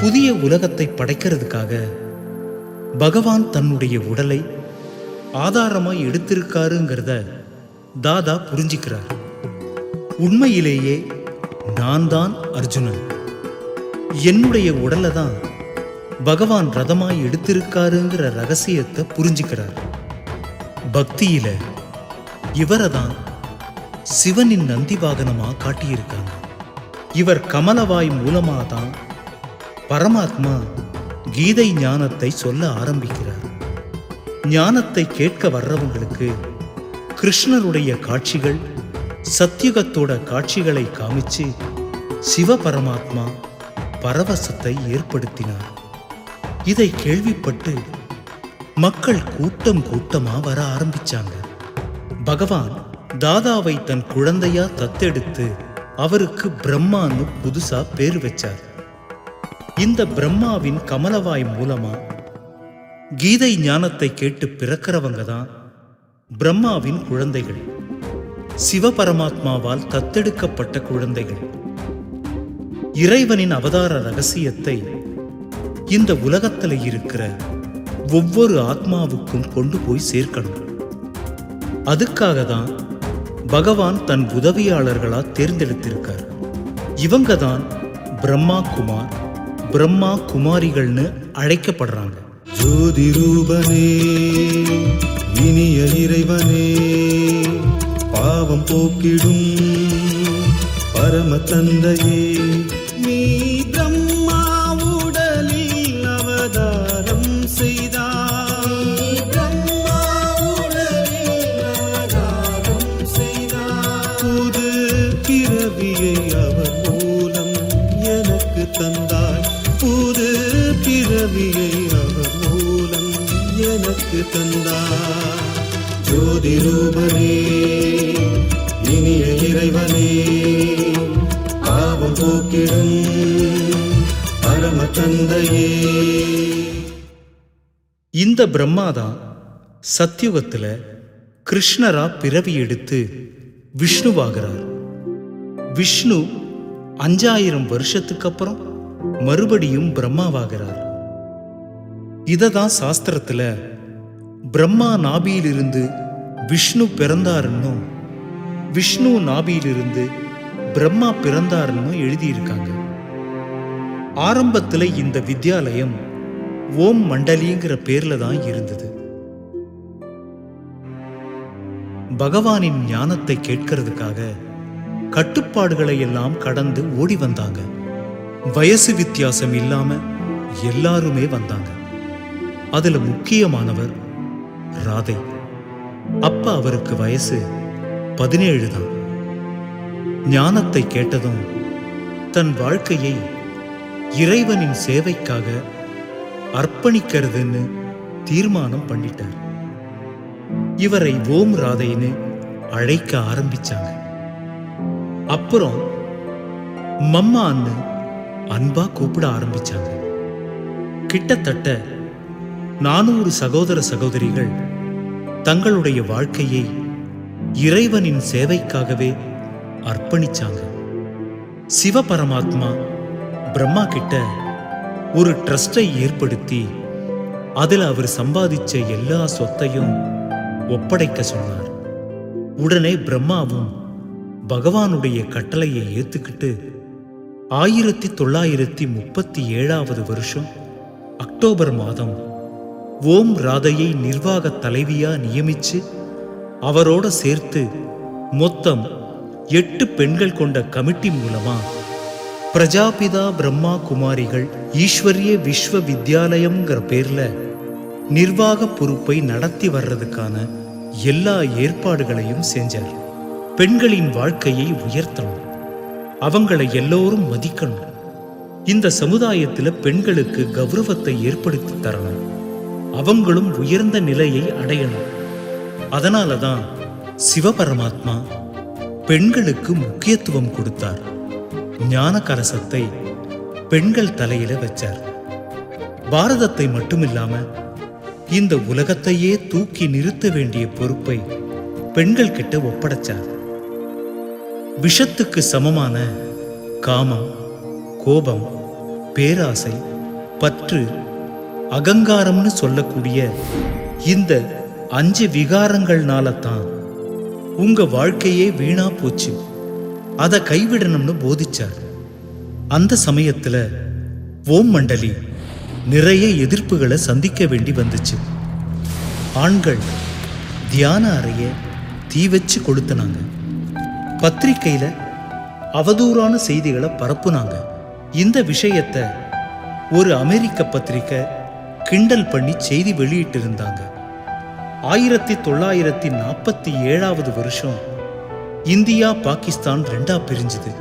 புதிய உலகத்தை படைக்கிறதுக்காக பகவான் தன்னுடைய உடலை ஆதாரமா எடுத்திருக்காருங்கிறத தாதா புரிஞ்சுக்கிறார். உண்மையிலேயே நான் தான் அர்ஜுனன். என்னுடைய உடலை தான் பகவான் ரதமாய் எடுத்திருக்காருங்கிற ரகசியத்தை புரிஞ்சுக்கிறார். பக்தியில இவரை தான் சிவனின் நந்தி வாகனமா காட்டியிருக்காங்க. இவர் கமலவாய் மூலமா தான் பரமாத்மா கீதை ஞானத்தை சொல்ல ஆரம்பிக்கிறார். ஞானத்தை கேட்க வர்றவங்களுக்கு கிருஷ்ணருடைய காட்சிகள், சத்யுகத்தோட காட்சிகளை காமிச்சு சிவபரமாத்மா பரவசத்தை ஏற்படுத்தினார். இதை கேள்விப்பட்டு மக்கள் கூட்டம் கூட்டமா வர ஆரம்பிச்சாங்க. பகவான் தாதாவை தன் குழந்தையா தத்தெடுத்து அவருக்கு பிரம்மான்னு புதுசா பேர் வச்சார். இந்த பிரம்மாவின் கமலவாய் மூலமா கீதை ஞானத்தை கேட்டு பிறக்கிறவங்க தான் பிரம்மாவின் குழந்தைகள், சிவபரமாத்மாவால் தத்தெடுக்கப்பட்ட குழந்தைகள். இறைவனின் அவதார ரகசியத்தை இந்த உலகத்தில் இருக்கிற ஒவ்வொரு ஆத்மாவுக்கும் கொண்டு போய் சேர்க்கணும். அதுக்காக தான் பகவான் தன் உதவியாளர்களா தேர்ந்தெடுத்திருக்கார். இவங்க தான் பிரம்மா குமார், பிரம்மா குமாரிகள்னு அழைக்கப்படுறாங்க. ஜோதி ரூபனே, இனிய இறைவனே, பாவம் போக்கிடும் பரம தந்தையே, நீ பிரம்மா உடலில் அவதாரம் செய்தாய். பிரம்மா உடலில் அவதாரம் செய்தாய். புது பிறவியை அவர் மூலம் எனக்கு தந்தாய். புது பிறவியை அவர் மூலம் எனக்கு தந்தாய். ஜோதி ரூபனே, இனிய இறைவனே, பாவம் போக்கிடும் பரம தந்தையே. இந்த பிரம்மாதான் சத்யுகத்துல கிருஷ்ணரா பிறவி எடுத்து விஷ்ணுவாகிறார். விஷ்ணு 5000 வருஷத்துக்கு அப்புறம் மறுபடியும் பிரம்மாவாகிறார். இததான் சாஸ்திரத்துல பிரம்மா நாபியிலிருந்து விஷ்ணு பிறந்தாருன்னும் விஷ்ணு நாபியிலிருந்து பிரம்மா பிறந்தாருன்னு எழுதியிருக்காங்க. ஆரம்பத்துல இந்த வித்யாலயம் ஓம் மண்டலிங்கிற பேர்ல தான் இருந்தது. பகவானின் ஞானத்தை கேட்கறதுக்காக கட்டுப்பாடுகளை எல்லாம் கடந்து ஓடி வந்தாங்க. வயசு வித்தியாசம் இல்லாம எல்லாருமே வந்தாங்க. அதுல முக்கியமானவர் ராதை. அப்ப அவருக்கு வயசு 17 தான். ஞானத்தை கேட்டதும் தன் வாழ்க்கையை இறைவனின் சேவைக்காக அர்ப்பணிக்கிறதுன்னு தீர்மானம் பண்ணிட்டார். இவரை ஓம் ராதைன்னு அழைக்க ஆரம்பிச்சாங்க. அப்புறம் மம்மான்னு அன்பா கூப்பிட ஆரம்பிச்சாங்க. கிட்டத்தட்ட 400 சகோதர சகோதரிகள் தங்களுடைய வாழ்க்கையை இறைவனின் சேவைக்காகவே அர்ப்பணிச்சாங்க. சிவபரமாத்மா பிரம்மா கிட்ட ஒரு ட்ரஸ்டை ஏற்படுத்தி அதில் அவர் சம்பாதிச்ச எல்லா சொத்தையும் ஒப்படைக்க சொன்னார். உடனே பிரம்மாவும் பகவானுடைய கட்டளையை ஏத்துக்கிட்டு 1937 வருஷம் அக்டோபர் மாதம் ஓம் ராதையை நிர்வாக தலைவியா நியமிச்சு அவரோட சேர்த்து மொத்தம் 8 பெண்கள் கொண்ட கமிட்டி மூலமா பிரஜாபிதா பிரம்மா குமாரிகள் ஈஸ்வரிய விஸ்வ வித்யாலயம்ங்கிற பேர்ல நிர்வாக பொறுப்பை நடத்தி வர்றதுக்கான எல்லா ஏற்பாடுகளையும் செஞ்சார். பெண்களின் வாழ்க்கையை உயர்த்தணும், அவங்களை எல்லோரும் மதிக்கணும், இந்த சமுதாயத்துல பெண்களுக்கு கௌரவத்தை ஏற்படுத்தி தரணும், அவங்களும் உயர்ந்த நிலையை அடையணும். அதனாலதான் சிவபரமாத்மா பெண்களுக்கு முக்கியத்துவம் கொடுத்தார். ஞான கலசத்தை பெண்கள் தலையில வச்சார். பாரதத்தை மட்டுமில்லாம இந்த உலகத்தையே தூக்கி நிறுத்த வேண்டிய பொறுப்பை பெண்கள் கிட்ட ஒப்படைச்சார். விஷத்துக்கு சமமான காமம், கோபம், பேராசை, பற்று, அகங்காரம்னு சொல்லக்கூடிய இந்த 5 விகாரங்கள்னால தான் உங்க வாழ்க்கையே வீணா போச்சு, அதை கைவிடணும்னு போதிச்சார். அந்த சமயத்துல ஓம் மண்டலி நிறைய எதிர்ப்புகளை சந்திக்க வேண்டி வந்துச்சு. ஆண்கள் தியான அறைய தீ வச்சு கொளுத்துனாங்க. பத்திரிக்கையில அவதூறான செய்திகளை பரப்புனாங்க. இந்த விஷயத்தை ஒரு அமெரிக்க பத்திரிக்கை கிண்டல் பண்ணி செய்தி வெளியிட்டு இருந்தாங்க. 1947 வருஷம் இந்தியா பாகிஸ்தான் 2ஆ பிரிஞ்சுது.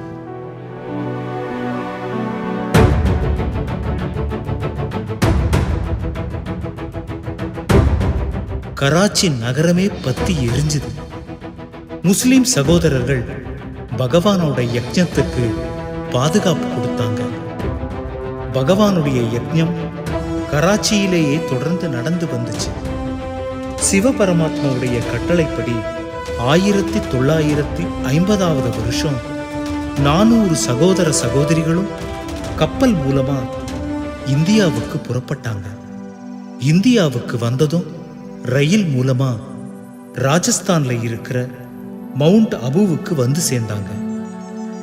கராச்சி நகரமே பத்தி எரிஞ்சுது. முஸ்லிம் சகோதரர்கள் பகவானோட யஜ்ஞத்துக்கு பாதுகாப்பு கொடுத்தாங்க. பகவானுடைய யஜ்ஞம் கராச்சியிலேயே தொடர்ந்து நடந்து வந்துச்சு. சிவபரமாத்மாவுடைய கட்டளைப்படி 1950 வருஷம் 400 சகோதர சகோதரிகளும் கப்பல் மூலமா இந்தியாவுக்கு புறப்பட்டாங்க. இந்தியாவுக்கு வந்ததும் ரயில் மூலமா ராஜஸ்தான்ல இருக்கிற மவுண்ட் அபுவுக்கு வந்து சேர்ந்தாங்க.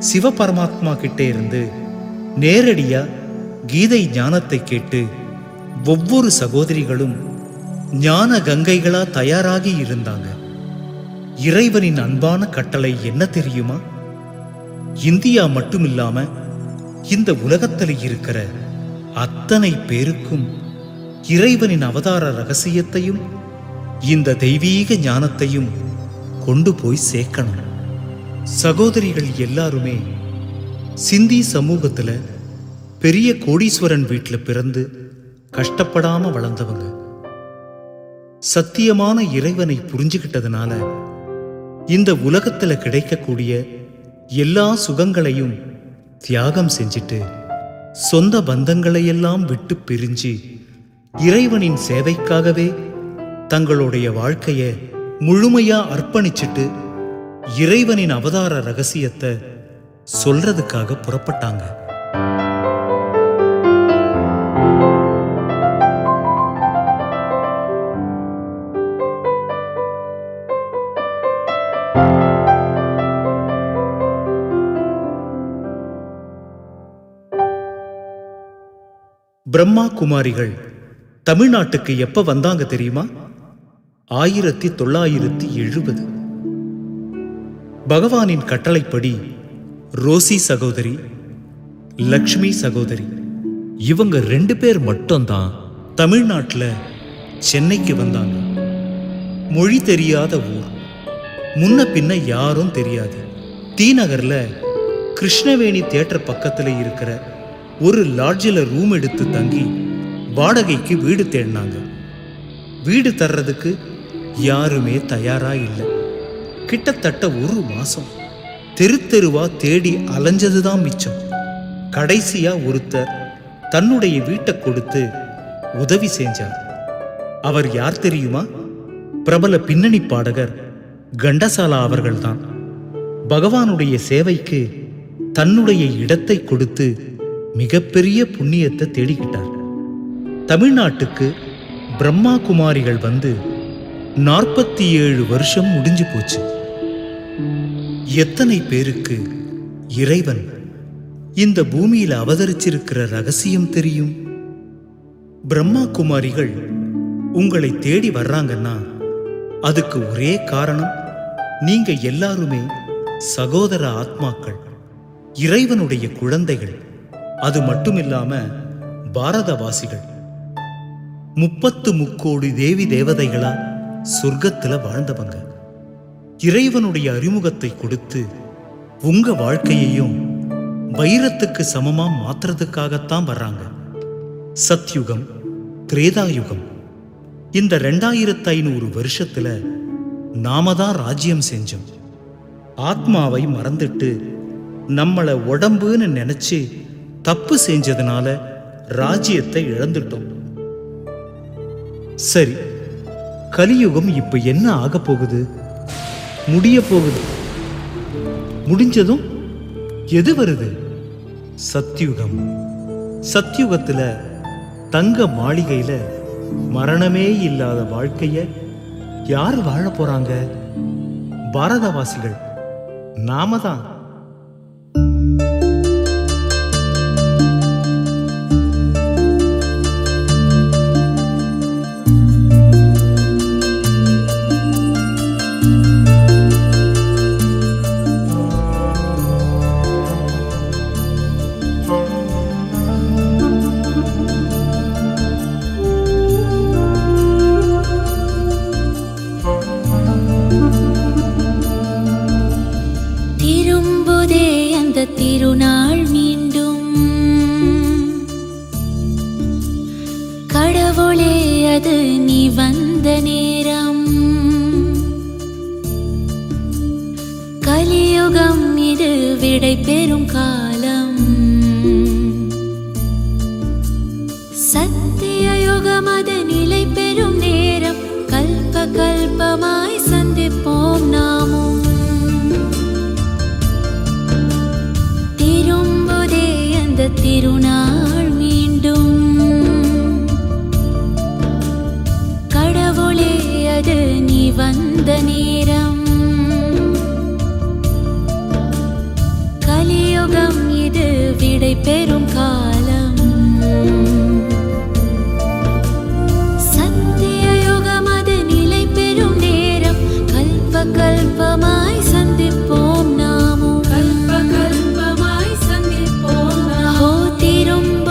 சிவபரமாத்மா கிட்டே இருந்து நேரடியா கீதை ஞானத்தை கேட்டு ஒவ்வொரு சகோதரிகளும் ஞான கங்கைகளா தயாராகி இருந்தாங்க. இறைவனின் அன்பான கட்டளை என்ன தெரியுமா? இந்தியா மட்டுமில்லாம இந்த உலகத்தில் இருக்கிற அத்தனை பேருக்கும் இறைவனின் அவதார ரகசியத்தையும் இந்த தெய்வீக ஞானத்தையும் கொண்டு போய் சேர்க்கணும். சகோதரிகள் எல்லாருமே சிந்தி சமூகத்துல பெரிய கோடீஸ்வரன் வீட்டுல பிறந்து கஷ்டப்படாம வளர்ந்தவங்க. சத்தியமான இறைவனை புரிஞ்சுக்கிட்டதுனால இந்த உலகத்துல கிடைக்கக்கூடிய எல்லா சுகங்களையும் தியாகம் செஞ்சிட்டு சொந்த பந்தங்களையெல்லாம் விட்டு பிரிஞ்சு இறைவனின் சேவைக்காகவே தங்களுடைய வாழ்க்கைய முழுமையா அர்ப்பணிச்சிட்டு இறைவனின் அவதார ரகசியத்தை சொல்றதுக்காக புறப்பட்டாங்க. பிரம்மா குமாரிகள் தமிழ்நாட்டுக்கு எப்ப வந்தாங்க தெரியுமா? 1970. பகவானின் கட்டளைப்படி ரோசி சகோதரி, லக்ஷ்மி சகோதரி இவங்க 2 பேர் மட்டும்தான் தமிழ்நாட்டில் சென்னைக்கு வந்தாங்க. மொழி தெரியாத ஊர், முன்ன பின்ன யாரும் தெரியாது. டி நகர்ல கிருஷ்ணவேணி தியேட்டர் பக்கத்தில் இருக்கிற ஒரு லாட்ஜில் ரூம் எடுத்து தங்கி வாடகைக்கு வீடு தேடினாங்க. வீடு தர்றதுக்கு யாருமே தயாரா இல்லை. கிட்டத்தட்ட 1 மாசம் தெரு தெருவா தேடி அலைஞ்சதுதான் மிச்சம். கடைசியா ஒருத்தர் தன்னுடைய வீட்டை கொடுத்து உதவி செஞ்சார். அவர் யார் தெரியுமா? பிரபல பின்னணி பாடகர் கண்டசாலா அவர்கள்தான். பகவானுடைய சேவைக்கு தன்னுடைய இடத்தை கொடுத்து மிகப்பெரிய புண்ணியத்தை தேடிக்கிட்டார். தமிழ்நாட்டுக்கு பிரம்மா குமாரிகள் வந்து 47 வருஷம் முடிஞ்சு போச்சு. எத்தனை பேருக்கு இறைவன் இந்த பூமியில அவதரிச்சிருக்கிற ரகசியம் தெரியும்? பிரம்மா குமாரிகள் உங்களை தேடி வர்றாங்கன்னா அதுக்கு ஒரே காரணம், நீங்க எல்லாருமே சகோதர ஆத்மாக்கள், இறைவனுடைய குழந்தைகள். அது மட்டுமில்லாம பாரதவாசிகள். 30 முக்கோடி தேவி தேவதைகளா சொர்க்கத்துல வாழ்ந்தவங்க. இறைவனுடைய அறிமுகத்தை கொடுத்து உங்க வாழ்க்கையையும் வைரத்துக்கு சமமா மாத்துறதுக்காகத்தான் வர்றாங்க. சத்யுகம், திரேதாயுகம், இந்த 2500 வருஷத்துல நாம தான் ராஜ்யம் செஞ்சோம். ஆத்மாவை மறந்துட்டு நம்மளை உடம்புன்னு நினைச்சு தப்பு செஞ்சதுனால ராஜ்யத்தை இழந்துட்டோம். சரி, கலியுகம் இப்ப என்ன ஆக போகுது? முடிய போகுது. முடிஞ்சதும் எது வருது? சத்யுகம். சத்யுகத்துல தங்க மாளிகையில மரணமே இல்லாத வாழ்க்கைய யார் வாழ போறாங்க? பாரதவாசிகள், நாம தான். திருநாள் மீண்டும் கடவுளே, அது நீ வந்த நேரம். கலியுகம் இது விடை பெறும் காலம். சத்திய யுகம் அது நிலை பெறும் நேரம். கல்ப கல்பமாய் சந்திப்போம் நாமும். திருநாள் மீண்டும் கடவுளே, அது நீ வந்த நேரம். கலியுகம் இது விடை பெறும் காலம். சத்திய யுகம் அது நிலை பெறும் நேரம். கல்ப கல்பமாய் சந்திப்போம் நாமும். கல்ப கல்பமாய் சந்திப்போம். திரும்ப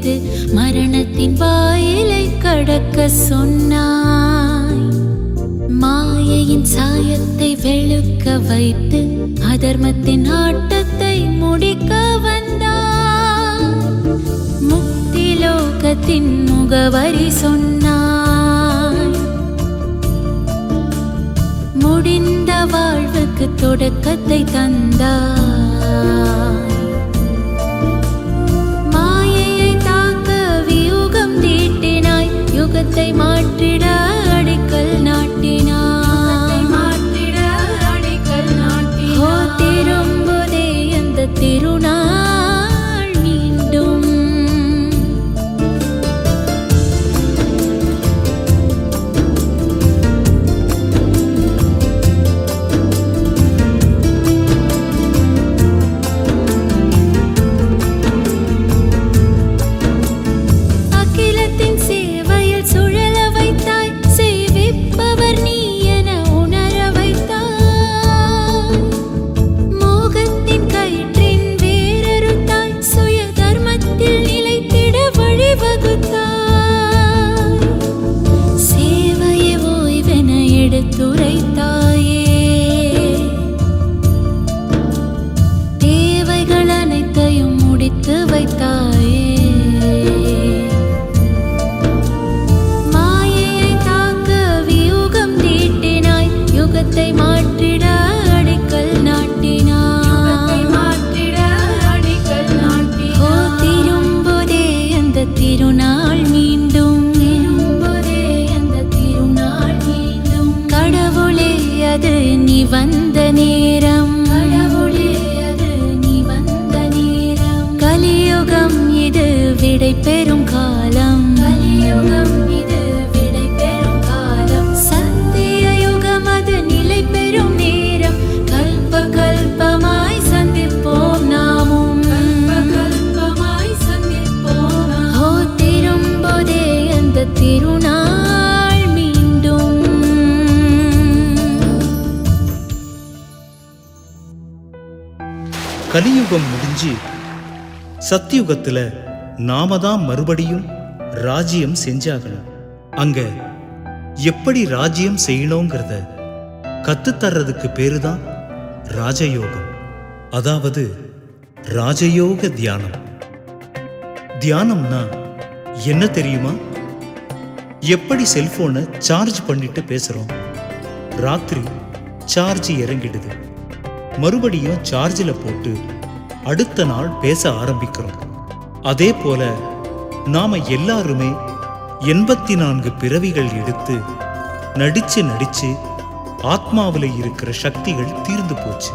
வைத்து மரணத்தின் வாயிலை கடக்க சொன்னாய். மாயையின் சாயத்தை வெளுக்க வைத்து அதர்மத்தின் ஆட்டத்தை முடிக்க வந்தாய். முக்தி லோகத்தின் முகவரி சொன்னாய். முடிந்த வாழ்வுக்கு தொடக்கத்தை தந்தாய். மாயையை தாக்க வியூகம் தீட்டினாய். யுகத்தை மாற்றிட அடிக்கல் நாட்டினாய். ஓ திரும்புதே அந்த திருநாள் மீண்டும். அகிலத்தின் சேவையில் சுழல வைத்தாய். சேவிப்பவர் நீ என உணர வைத்தாய். மோகத்தின் கயிற்றின் வேரறுத்தாய். சுய தர்மத்தில் நிலைத்திட வழிவகுத்தாய். சேவையை ஓய்வென எடுத்துரைத்தாயே. தேவைகள் அனைத்தையும் முடித்து வைத்தாயே. மாயையை தாக்க வியூகம் தீட்டினாய். யுகத்தை மாற்றிட அடிக்கல் நாட்டினாய். ஓ திரும்புதே அந்த திருநாள் மீண்டும். கடவுளே அது நீ வந்த நேரம். கலியுகம் இது விடை பெறும் காலம். சத்திய யுகம் அது நிலை பெறும் நேரம். கல்ப கல்பமாய் சந்திப்போம் நாமும். ஓ திரும்புதே அந்த திருநாள் மீண்டும். கலியுகம் முடிஞ்சு சத்தியுகத்துல நாம தான் மறுபடியும் ராஜ்யம் செஞ்சாகணும். அங்க எப்படி ராஜ்யம் செய்யணுங்கிறத கத்துத்தர்றதுக்கு பேருதான் ராஜயோகம். அதாவது ராஜயோக தியானம். தியானம்னா என்ன தெரியுமா? எப்படி செல்போனை சார்ஜ் பண்ணிட்டு பேசுறோம். ராத்திரி சார்ஜ் இறங்கிடுது. மறுபடியும் சார்ஜில் போட்டு அடுத்த நாள் பேச ஆரம்பிக்கிறோம். அதே போல நாம எல்லாருமே 84 பிறவிகள் எடுத்து நடிச்சு ஆத்மாவில் இருக்கிற சக்திகள் தீர்ந்து போச்சு.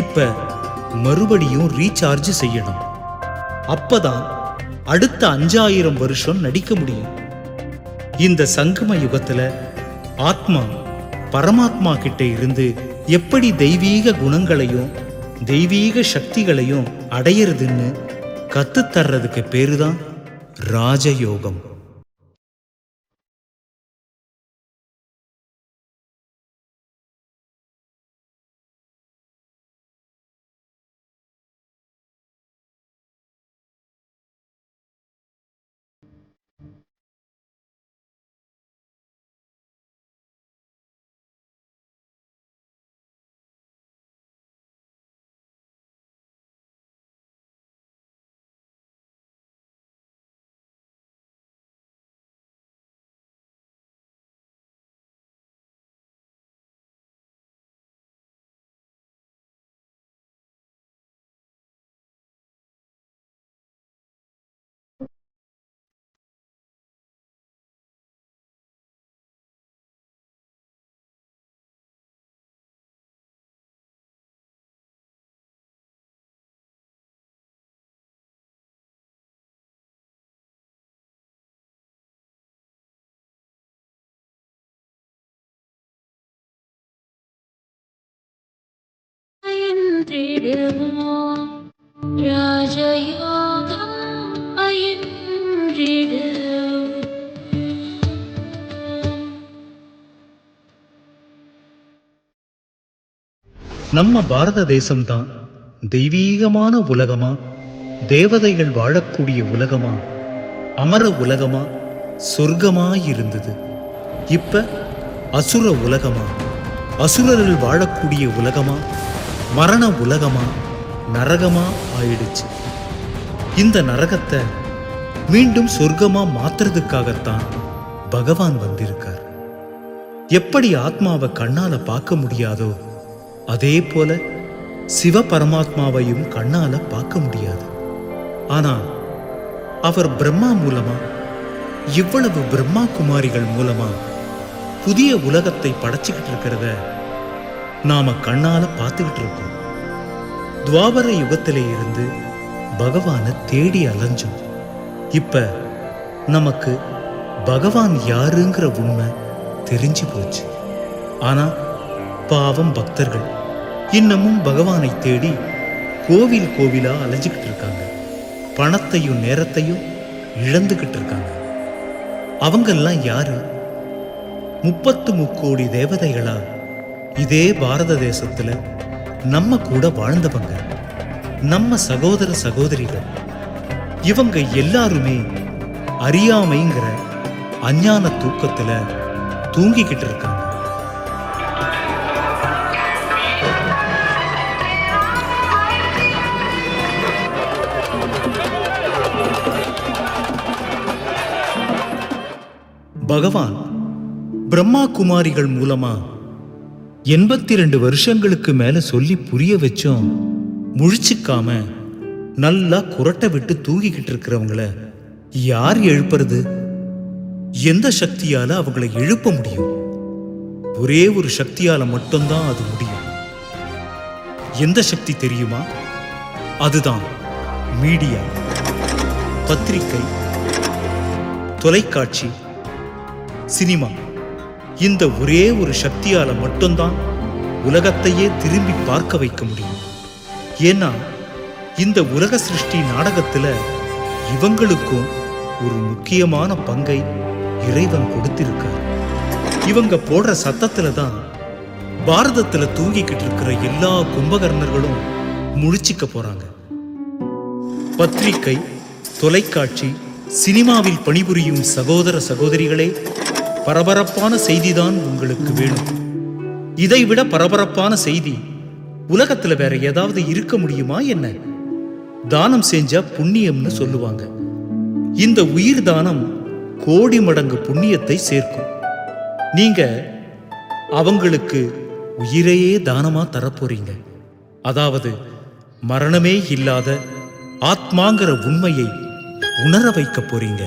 இப்ப மறுபடியும் ரீசார்ஜ் செய்யணும். அப்பதான் அடுத்த 5000 வருஷம் நடிக்க முடியும். இந்த சங்கம யுகத்துல ஆத்மா பரமாத்மா கிட்ட இருந்து எப்படி தெய்வீக குணங்களையும் தெய்வீக சக்திகளையும் அடையிறதுன்னு கத்துத்தர்றதுக்கு பேருதான் ராஜயோகம். ராஜயோகம் அயன்றிடு. நம்ம பாரத தேசம்தான் தெய்வீகமான உலகமா, தேவதைகள் வாழக்கூடிய உலகமா அமர உலகமா சொர்க்கமா இருந்தது. இப்ப அசுர உலகமா, அசுரர்கள் வாழக்கூடிய உலகமா, மரண உலகமா, நரகமா ஆயிடுச்சு. இந்த நரகத்தை மீண்டும் சொர்க்கமா மாத்துறதுக்காகத்தான் பகவான் வந்திருக்கார். எப்படி ஆத்மாவை கண்ணால பார்க்க முடியாதோ அதே போல சிவ பரமாத்மாவையும் கண்ணால பார்க்க முடியாது. ஆனா அவர் பிரம்மா மூலமா, இவ்வளவு பிரம்மா குமாரிகள் மூலமா புதிய உலகத்தை படைச்சுக்கிட்டு இருக்கிறத நாம கண்ணால பார்த்துக்கிட்டு இருக்கோம். துவாபர யுகத்திலே இருந்து பகவானை தேடி அலைஞ்சோம். இப்ப நமக்கு பகவான் யாருங்கிற உண்மை தெரிஞ்சு போச்சு. ஆனா பாவம் பக்தர்கள் இன்னமும் பகவானை தேடி கோவில் கோவிலா அலைஞ்சுக்கிட்டு இருக்காங்க. பணத்தையும் நேரத்தையும் இழந்துகிட்டு இருக்காங்க. அவங்கெல்லாம் யாரு? 33 கோடி தேவதைகளா இதே பாரத தேசத்துல நம்ம கூட வாழ்ந்தவங்க, நம்ம சகோதர சகோதரிகள். இவங்க எல்லாருமே அறியாமைங்கிற அஞ்ஞான தூக்கத்துல தூங்கிக்கிட்டு இருக்காங்க. பகவான் பிரம்மா குமாரிகள் மூலமா 82 வருஷங்களுக்கு மேல சொல்லி புரிய வச்சோம். முழிச்சுக்காம நல்லா குரட்டை விட்டு தூங்கிக்கிட்டு இருக்கிறவங்கள யார் எழுப்புறது? எந்த சக்தியால அவங்களை எழுப்ப முடியும்? ஒரே ஒரு சக்தியால மட்டும்தான் அது முடியும். எந்த சக்தி தெரியுமா? அதுதான் மீடியா, பத்திரிகை, தொலைக்காட்சி, சினிமா. இந்த ஒரே ஒரு சக்தியால மட்டும்தான் உலகத்தையே திரும்பி பார்க்க வைக்க முடியும். ஏன்னா இந்த உலக சிருஷ்டி நாடகத்துல இவங்களுக்கும் ஒரு முக்கியமான பங்கை இறைவன் கொடுத்திருக்கார். இவங்க போடுற சத்தத்துல தான் பாரதத்துல தூங்கிக்கிட்டு இருக்கிற எல்லா கும்பகர்ணர்களும் முழிச்சிக்க போறாங்க. பத்திரிகை, தொலைக்காட்சி, சினிமாவில் பணிபுரியும் சகோதர சகோதரிகளே, பரபரப்பான செய்திதான் உங்களுக்கு வேணும். இதைவிட பரபரப்பான செய்தி உலகத்துல வேற ஏதாவது இருக்க முடியுமா என்ன? தானம் செஞ்சா புண்ணியம்னு சொல்லுவாங்க. இந்த உயிர் தானம் கோடி மடங்கு புண்ணியத்தை சேர்க்கும். நீங்க அவங்களுக்கு உயிரையே தானமா தரப்போறீங்க. அதாவது மரணமே இல்லாத ஆத்மாங்கிற உண்மையை உணர வைக்க போறீங்க.